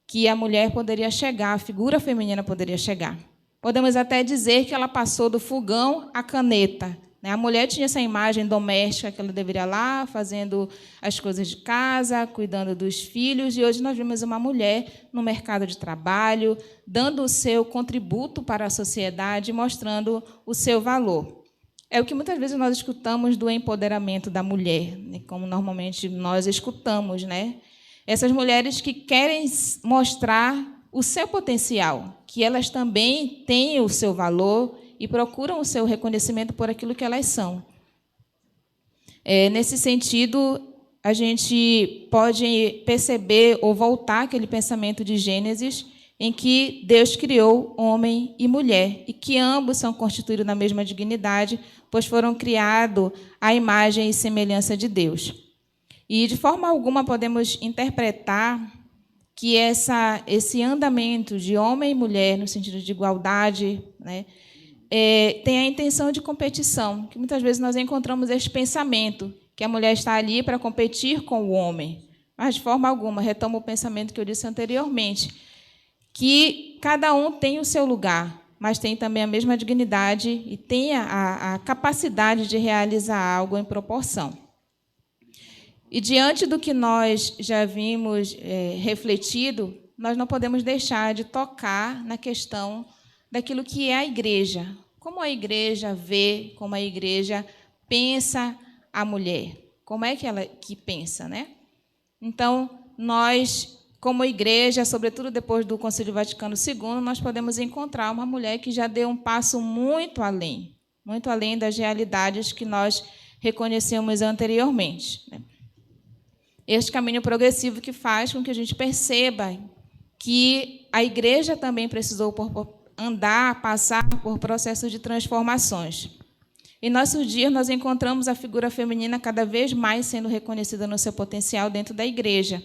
que a mulher poderia chegar, a figura feminina poderia chegar. Podemos até dizer que ela passou do fogão à caneta. A mulher tinha essa imagem doméstica, que ela deveria lá fazendo as coisas de casa, cuidando dos filhos, e hoje nós vemos uma mulher no mercado de trabalho, dando o seu contributo para a sociedade, mostrando o seu valor. É o que muitas vezes nós escutamos do empoderamento da mulher, né? Como normalmente nós escutamos, né? Essas mulheres que querem mostrar o seu potencial, que elas também têm o seu valor e procuram o seu reconhecimento por aquilo que elas são. Nesse sentido, a gente pode perceber ou voltar àquele pensamento de Gênesis, em que Deus criou homem e mulher, e que ambos são constituídos na mesma dignidade, pois foram criados à imagem e semelhança de Deus. E, de forma alguma, podemos interpretar que esse andamento de homem e mulher, no sentido de igualdade, né, tem a intenção de competição, que muitas vezes nós encontramos esse pensamento, que a mulher está ali para competir com o homem. Mas, de forma alguma, retomo o pensamento que eu disse anteriormente, que cada um tem o seu lugar, mas tem também a mesma dignidade e tem a capacidade de realizar algo em proporção. E, diante do que nós já vimos refletido, nós não podemos deixar de tocar na questão daquilo que é a igreja. Como a igreja vê, como a igreja pensa a mulher. Como é que ela pensa, né? Então, nós, como igreja, sobretudo depois do Concílio Vaticano II, nós podemos encontrar uma mulher que já deu um passo muito além das realidades que nós reconhecemos anteriormente, né? Este caminho progressivo que faz com que a gente perceba que a igreja também precisou passar por processos de transformações. Em nossos dias, nós encontramos a figura feminina cada vez mais sendo reconhecida no seu potencial dentro da igreja.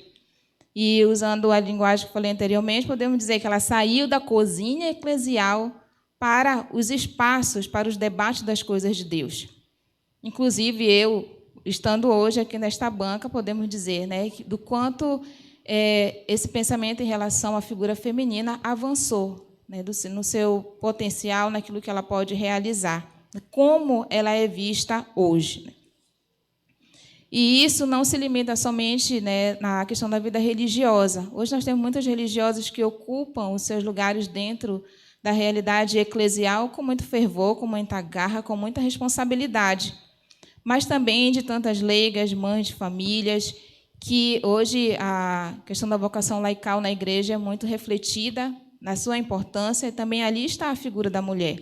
E, usando a linguagem que falei anteriormente, podemos dizer que ela saiu da cozinha eclesial para os espaços, para os debates das coisas de Deus. Inclusive, eu, estando hoje aqui nesta banca, podemos dizer, né, do quanto esse pensamento em relação à figura feminina avançou, né, no seu potencial, naquilo que ela pode realizar, como ela é vista hoje. E isso não se limita somente, né, na questão da vida religiosa. Hoje nós temos muitas religiosas que ocupam os seus lugares dentro da realidade eclesial com muito fervor, com muita garra, com muita responsabilidade. Mas também de tantas leigas, mães de famílias, que hoje a questão da vocação laical na igreja é muito refletida na sua importância, e também ali está a figura da mulher.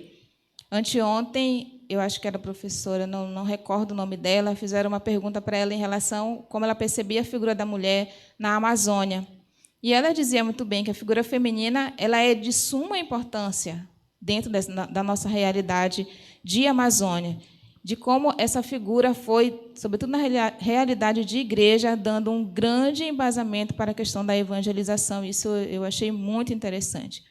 Anteontem, eu acho que era professora, não recordo o nome dela, fizeram uma pergunta para ela em relação a como ela percebia a figura da mulher na Amazônia. E ela dizia muito bem que a figura feminina ela é de suma importância dentro da nossa realidade de Amazônia, de como essa figura foi, sobretudo na realidade de igreja, dando um grande embasamento para a questão da evangelização. Isso eu achei muito interessante.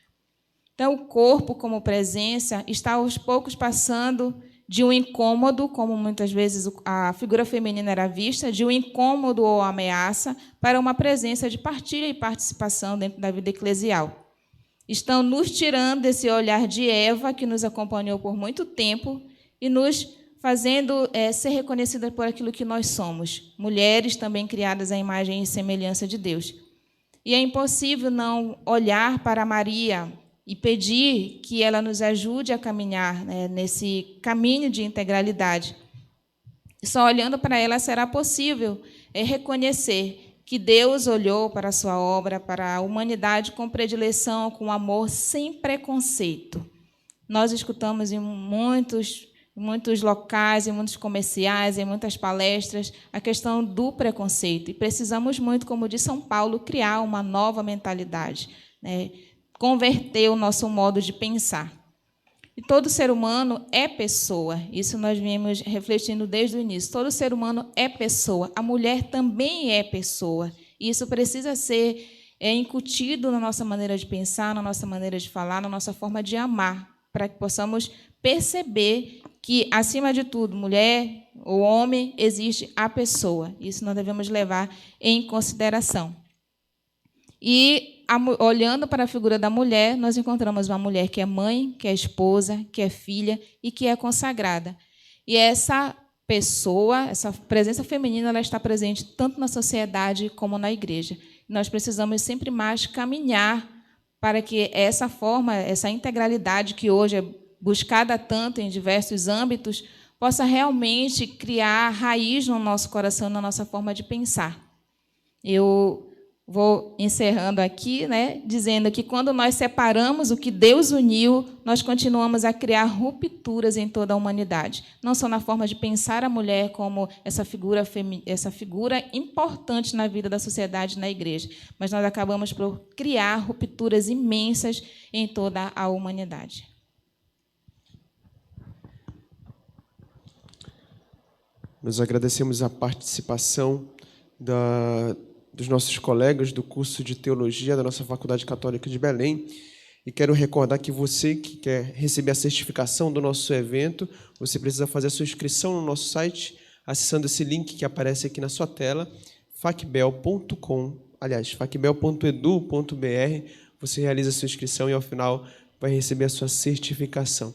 Então, o corpo, como presença, está aos poucos passando de um incômodo, como muitas vezes a figura feminina era vista, de um incômodo ou ameaça, para uma presença de partilha e participação dentro da vida eclesial. Estão nos tirando desse olhar de Eva, que nos acompanhou por muito tempo, e nos fazendo ser reconhecidas por aquilo que nós somos, mulheres também criadas à imagem e semelhança de Deus. E é impossível não olhar para Maria e pedir que ela nos ajude a caminhar, né, nesse caminho de integralidade. Só olhando para ela será possível reconhecer que Deus olhou para a sua obra, para a humanidade com predileção, com amor, sem preconceito. Nós escutamos em muitos locais, em muitos comerciais, em muitas palestras, a questão do preconceito. E precisamos muito, como diz São Paulo, criar uma nova mentalidade, né? Converter o nosso modo de pensar. E todo ser humano é pessoa. Isso nós viemos refletindo desde o início. Todo ser humano é pessoa. A mulher também é pessoa. E isso precisa ser incutido na nossa maneira de pensar, na nossa maneira de falar, na nossa forma de amar. para que possamos perceber que, acima de tudo, mulher ou homem, existe a pessoa. Isso nós devemos levar em consideração. E, olhando para a figura da mulher, nós encontramos uma mulher que é mãe, que é esposa, que é filha e que é consagrada. E essa pessoa, essa presença feminina, ela está presente tanto na sociedade como na igreja. Nós precisamos sempre mais caminhar para que essa forma, essa integralidade que hoje é buscada tanto em diversos âmbitos, possa realmente criar raiz no nosso coração, na nossa forma de pensar. Eu vou encerrando aqui, dizendo que quando nós separamos o que Deus uniu, nós continuamos a criar rupturas em toda a humanidade. Não só na forma de pensar a mulher como essa figura importante na vida da sociedade, na igreja, mas nós acabamos por criar rupturas imensas em toda a humanidade. Nós agradecemos a participação dos nossos colegas do curso de Teologia da nossa Faculdade Católica de Belém. E quero recordar que você que quer receber a certificação do nosso evento, você precisa fazer a sua inscrição no nosso site, acessando esse link que aparece aqui na sua tela, facbel.edu.br. Você realiza a sua inscrição e, ao final, vai receber a sua certificação.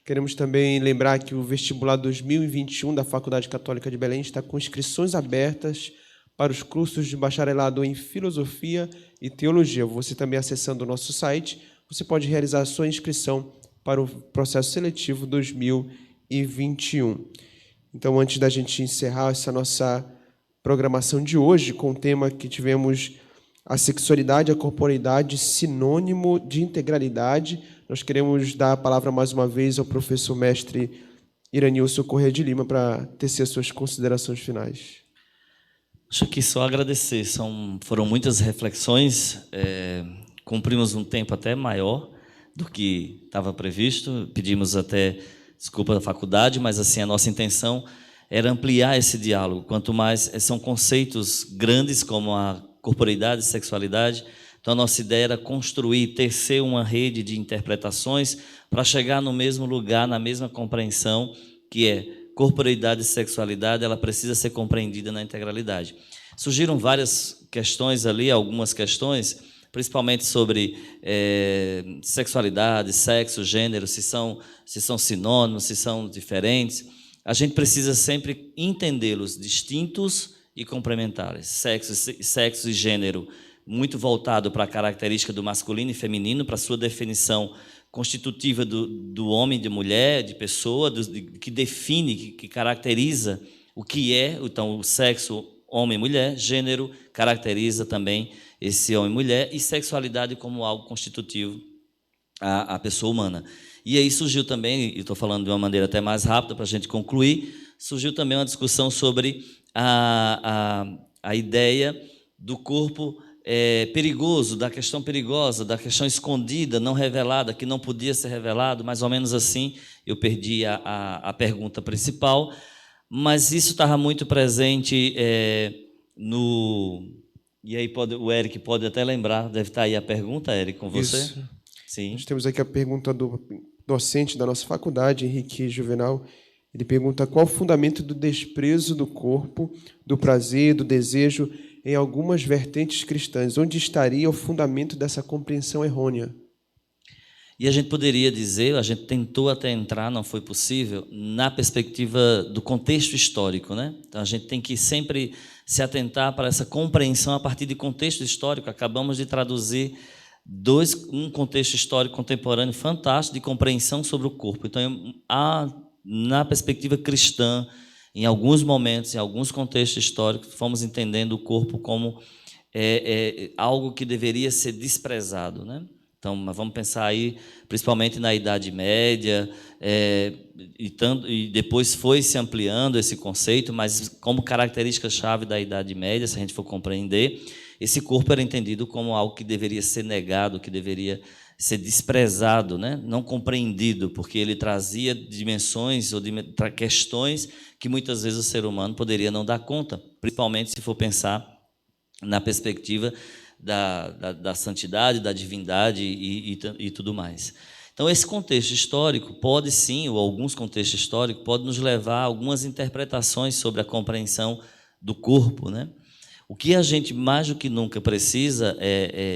Queremos também lembrar que o vestibular 2021 da Faculdade Católica de Belém está com inscrições abertas para os cursos de bacharelado em Filosofia e Teologia. Você também, acessando o nosso site, você pode realizar a sua inscrição para o processo seletivo 2021. Então, antes da gente encerrar essa nossa programação de hoje, com o tema que tivemos, a sexualidade e a corporeidade, sinônimo de integralidade, nós queremos dar a palavra mais uma vez ao professor mestre Iranilson Corrêa de Lima para tecer as suas considerações finais. Acho que só agradecer, foram muitas reflexões, cumprimos um tempo até maior do que estava previsto, pedimos até desculpa da faculdade, mas assim a nossa intenção era ampliar esse diálogo, quanto mais são conceitos grandes como a corporeidade e sexualidade, então a nossa ideia era construir, tecer uma rede de interpretações para chegar no mesmo lugar, na mesma compreensão, que é corporeidade e sexualidade, ela precisa ser compreendida na integralidade. Surgiram várias questões ali, algumas questões, principalmente sobre sexualidade, sexo, gênero, se são sinônimos, se são diferentes. A gente precisa sempre entendê-los distintos e complementares. Sexo e gênero, muito voltado para a característica do masculino e feminino, para a sua definição constitutiva do homem, de mulher, de pessoa, que define, que caracteriza o que é, então, o sexo homem e mulher, gênero caracteriza também esse homem e mulher, e sexualidade como algo constitutivo à pessoa humana. E aí surgiu também, e estou falando de uma maneira até mais rápida para a gente concluir, surgiu também uma discussão sobre a ideia do corpo perigoso, da questão perigosa, da questão escondida, não revelada, que não podia ser revelado, mais ou menos assim. Eu perdi a pergunta principal, mas isso estava muito presente e aí o Eric pode até lembrar, deve estar aí a pergunta, Eric, com você? Isso. Sim. Nós temos aqui a pergunta do docente da nossa faculdade, Henrique Juvenal. Ele pergunta qual o fundamento do desprezo do corpo, do prazer, do desejo em algumas vertentes cristãs. Onde estaria o fundamento dessa compreensão errônea? E a gente poderia dizer, a gente tentou até entrar, não foi possível, na perspectiva do contexto histórico, né? Então a gente tem que sempre se atentar para essa compreensão a partir de contexto histórico. Acabamos de traduzir um contexto histórico contemporâneo fantástico de compreensão sobre o corpo. Então, na perspectiva cristã, em alguns momentos, em alguns contextos históricos, fomos entendendo o corpo como algo que deveria ser desprezado, né? Então, vamos pensar aí, principalmente na Idade Média, e depois foi se ampliando esse conceito, mas como característica-chave da Idade Média, se a gente for compreender, esse corpo era entendido como algo que deveria ser negado, que deveria ser desprezado, né? Não compreendido, porque ele trazia dimensões ou questões que muitas vezes o ser humano poderia não dar conta, principalmente se for pensar na perspectiva da santidade, da divindade e tudo mais. Então, esse contexto histórico pode sim, ou alguns contextos históricos, pode nos levar a algumas interpretações sobre a compreensão do corpo, né? O que a gente mais do que nunca precisa,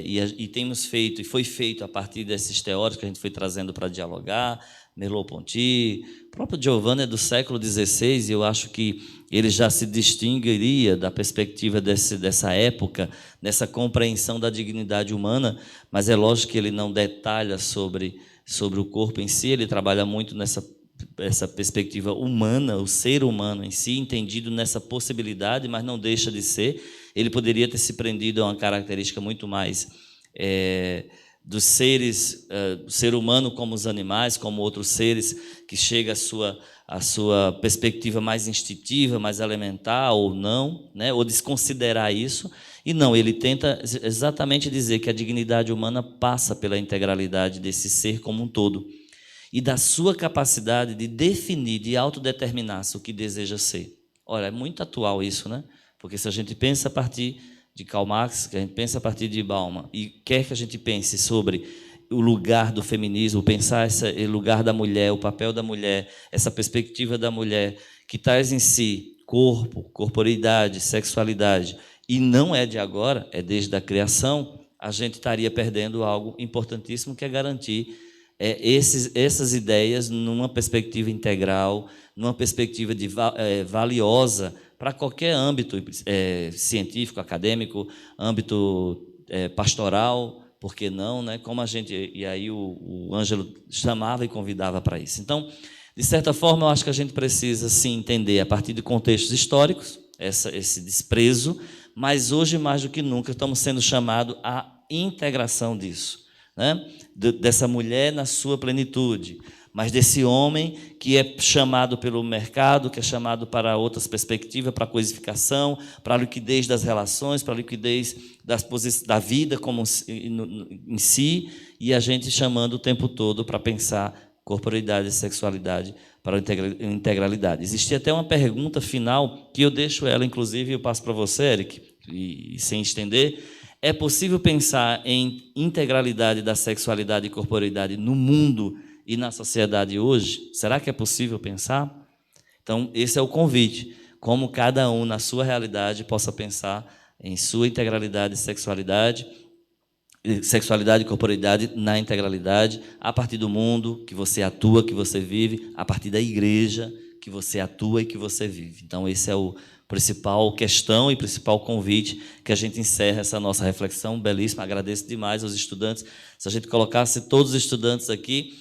e temos feito, e foi feito a partir desses teóricos que a gente foi trazendo para dialogar, Merleau-Ponty, o próprio Giovanni é do século XVI, e eu acho que ele já se distinguiria da perspectiva dessa época, nessa compreensão da dignidade humana, mas é lógico que ele não detalha sobre o corpo em si, ele trabalha muito essa perspectiva humana, o ser humano em si, entendido nessa possibilidade, mas não deixa de ser. Ele poderia ter se prendido a uma característica muito mais dos seres, do ser humano como os animais, como outros seres, que chega à sua perspectiva mais instintiva, mais elementar, ou não, né? Ou desconsiderar isso. E não, ele tenta exatamente dizer que a dignidade humana passa pela integralidade desse ser como um todo e da sua capacidade de definir, de autodeterminar-se o que deseja ser. Olha, é muito atual isso, né? Porque se a gente pensa a partir de Karl Marx, que a gente pensa a partir de Bauman, e quer que a gente pense sobre o lugar do feminismo, pensar o lugar da mulher, o papel da mulher, essa perspectiva da mulher, que traz em si corpo, corporeidade, sexualidade, e não é de agora, é desde a criação, a gente estaria perdendo algo importantíssimo, que é garantir essas ideias numa perspectiva integral, numa perspectiva valiosa para qualquer âmbito científico, acadêmico, âmbito pastoral, por que não, né? Como a gente, e aí o Ângelo chamava e convidava para isso. Então, de certa forma, eu acho que a gente precisa sim entender a partir de contextos históricos esse desprezo, mas hoje mais do que nunca estamos sendo chamados à integração disso, né? Dessa mulher na sua plenitude, mas desse homem que é chamado pelo mercado, que é chamado para outras perspectivas, para a coisificação, para a liquidez das relações, para a liquidez da vida como em si, e a gente chamando o tempo todo para pensar corporeidade e sexualidade para a integralidade. Existia até uma pergunta final, que eu deixo ela, inclusive, eu passo para você, Eric, e sem estender. É possível pensar em integralidade da sexualidade e corporeidade no mundo e na sociedade hoje? Será que é possível pensar? Então, esse é o convite, como cada um, na sua realidade, possa pensar em sua integralidade e sexualidade e corporeidade na integralidade, a partir do mundo que você atua, que você vive, a partir da igreja que você atua e que você vive. Então, esse é o principal questão e principal convite que a gente encerra essa nossa reflexão belíssima. Agradeço demais aos estudantes. Se a gente colocasse todos os estudantes aqui,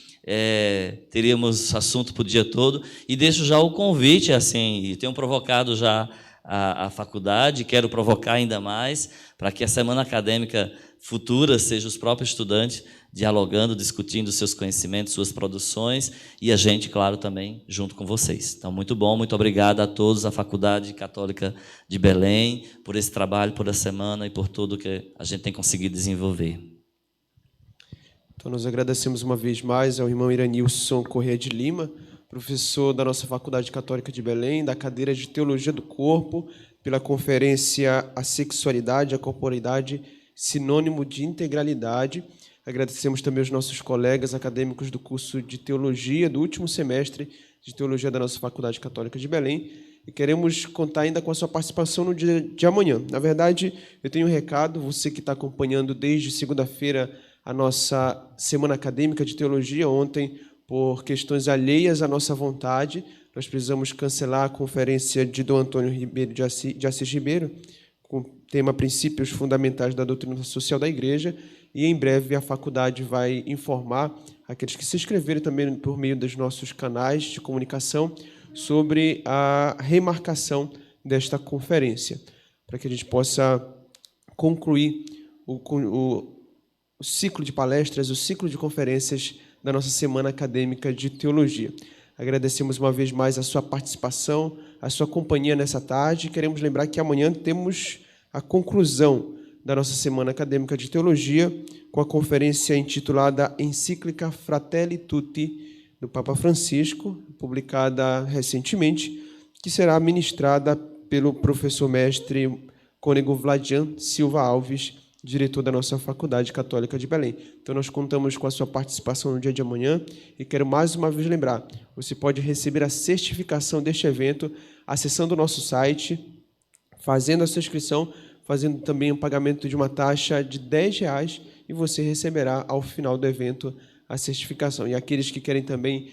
teríamos assunto para o dia todo. E deixo já o convite, assim, e tenho provocado já a faculdade, quero provocar ainda mais, para que a semana acadêmica futura seja os próprios estudantes dialogando, discutindo seus conhecimentos, suas produções, e a gente, claro, também junto com vocês. Então, muito bom, muito obrigado a todos, a Faculdade Católica de Belém, por esse trabalho, por essa semana e por tudo que a gente tem conseguido desenvolver. Então, nós agradecemos uma vez mais ao irmão Iranilson Corrêa de Lima, professor da nossa Faculdade Católica de Belém, da cadeira de Teologia do Corpo, pela conferência A Sexualidade, a Corporeidade, Sinônimo de Integralidade. Agradecemos também aos nossos colegas acadêmicos do curso de Teologia, do último semestre de Teologia da nossa Faculdade Católica de Belém, e queremos contar ainda com a sua participação no dia de amanhã. Na verdade, eu tenho um recado, você que está acompanhando desde segunda-feira a nossa Semana Acadêmica de Teologia. Ontem, por questões alheias à nossa vontade, nós precisamos cancelar a conferência de Dom Antônio Ribeiro de Assis Ribeiro, com o tema Princípios Fundamentais da Doutrina Social da Igreja, e em breve a faculdade vai informar aqueles que se inscreverem também por meio dos nossos canais de comunicação sobre a remarcação desta conferência, para que a gente possa concluir o ciclo de palestras, o ciclo de conferências da nossa Semana Acadêmica de Teologia. Agradecemos uma vez mais a sua participação, a sua companhia nessa tarde. Queremos lembrar que amanhã temos a conclusão da nossa Semana Acadêmica de Teologia com a conferência intitulada Encíclica Fratelli Tutti, do Papa Francisco, publicada recentemente, que será ministrada pelo professor mestre cônego Vladian Silva Alves, diretor da nossa Faculdade Católica de Belém. Então, nós contamos com a sua participação no dia de amanhã e quero mais uma vez lembrar, você pode receber a certificação deste evento acessando o nosso site, fazendo a sua inscrição, fazendo também o pagamento de uma taxa de R$10 e você receberá ao final do evento a certificação. E aqueles que querem também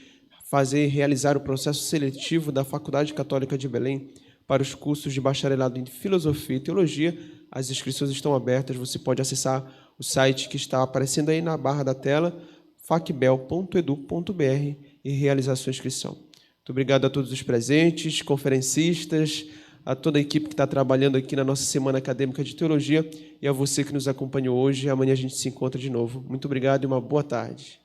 realizar o processo seletivo da Faculdade Católica de Belém para os cursos de bacharelado em Filosofia e Teologia, as inscrições estão abertas, você pode acessar o site que está aparecendo aí na barra da tela, facbel.edu.br e realizar sua inscrição. Muito obrigado a todos os presentes, conferencistas, a toda a equipe que está trabalhando aqui na nossa Semana Acadêmica de Teologia e a você que nos acompanhou hoje. Amanhã a gente se encontra de novo. Muito obrigado e uma boa tarde.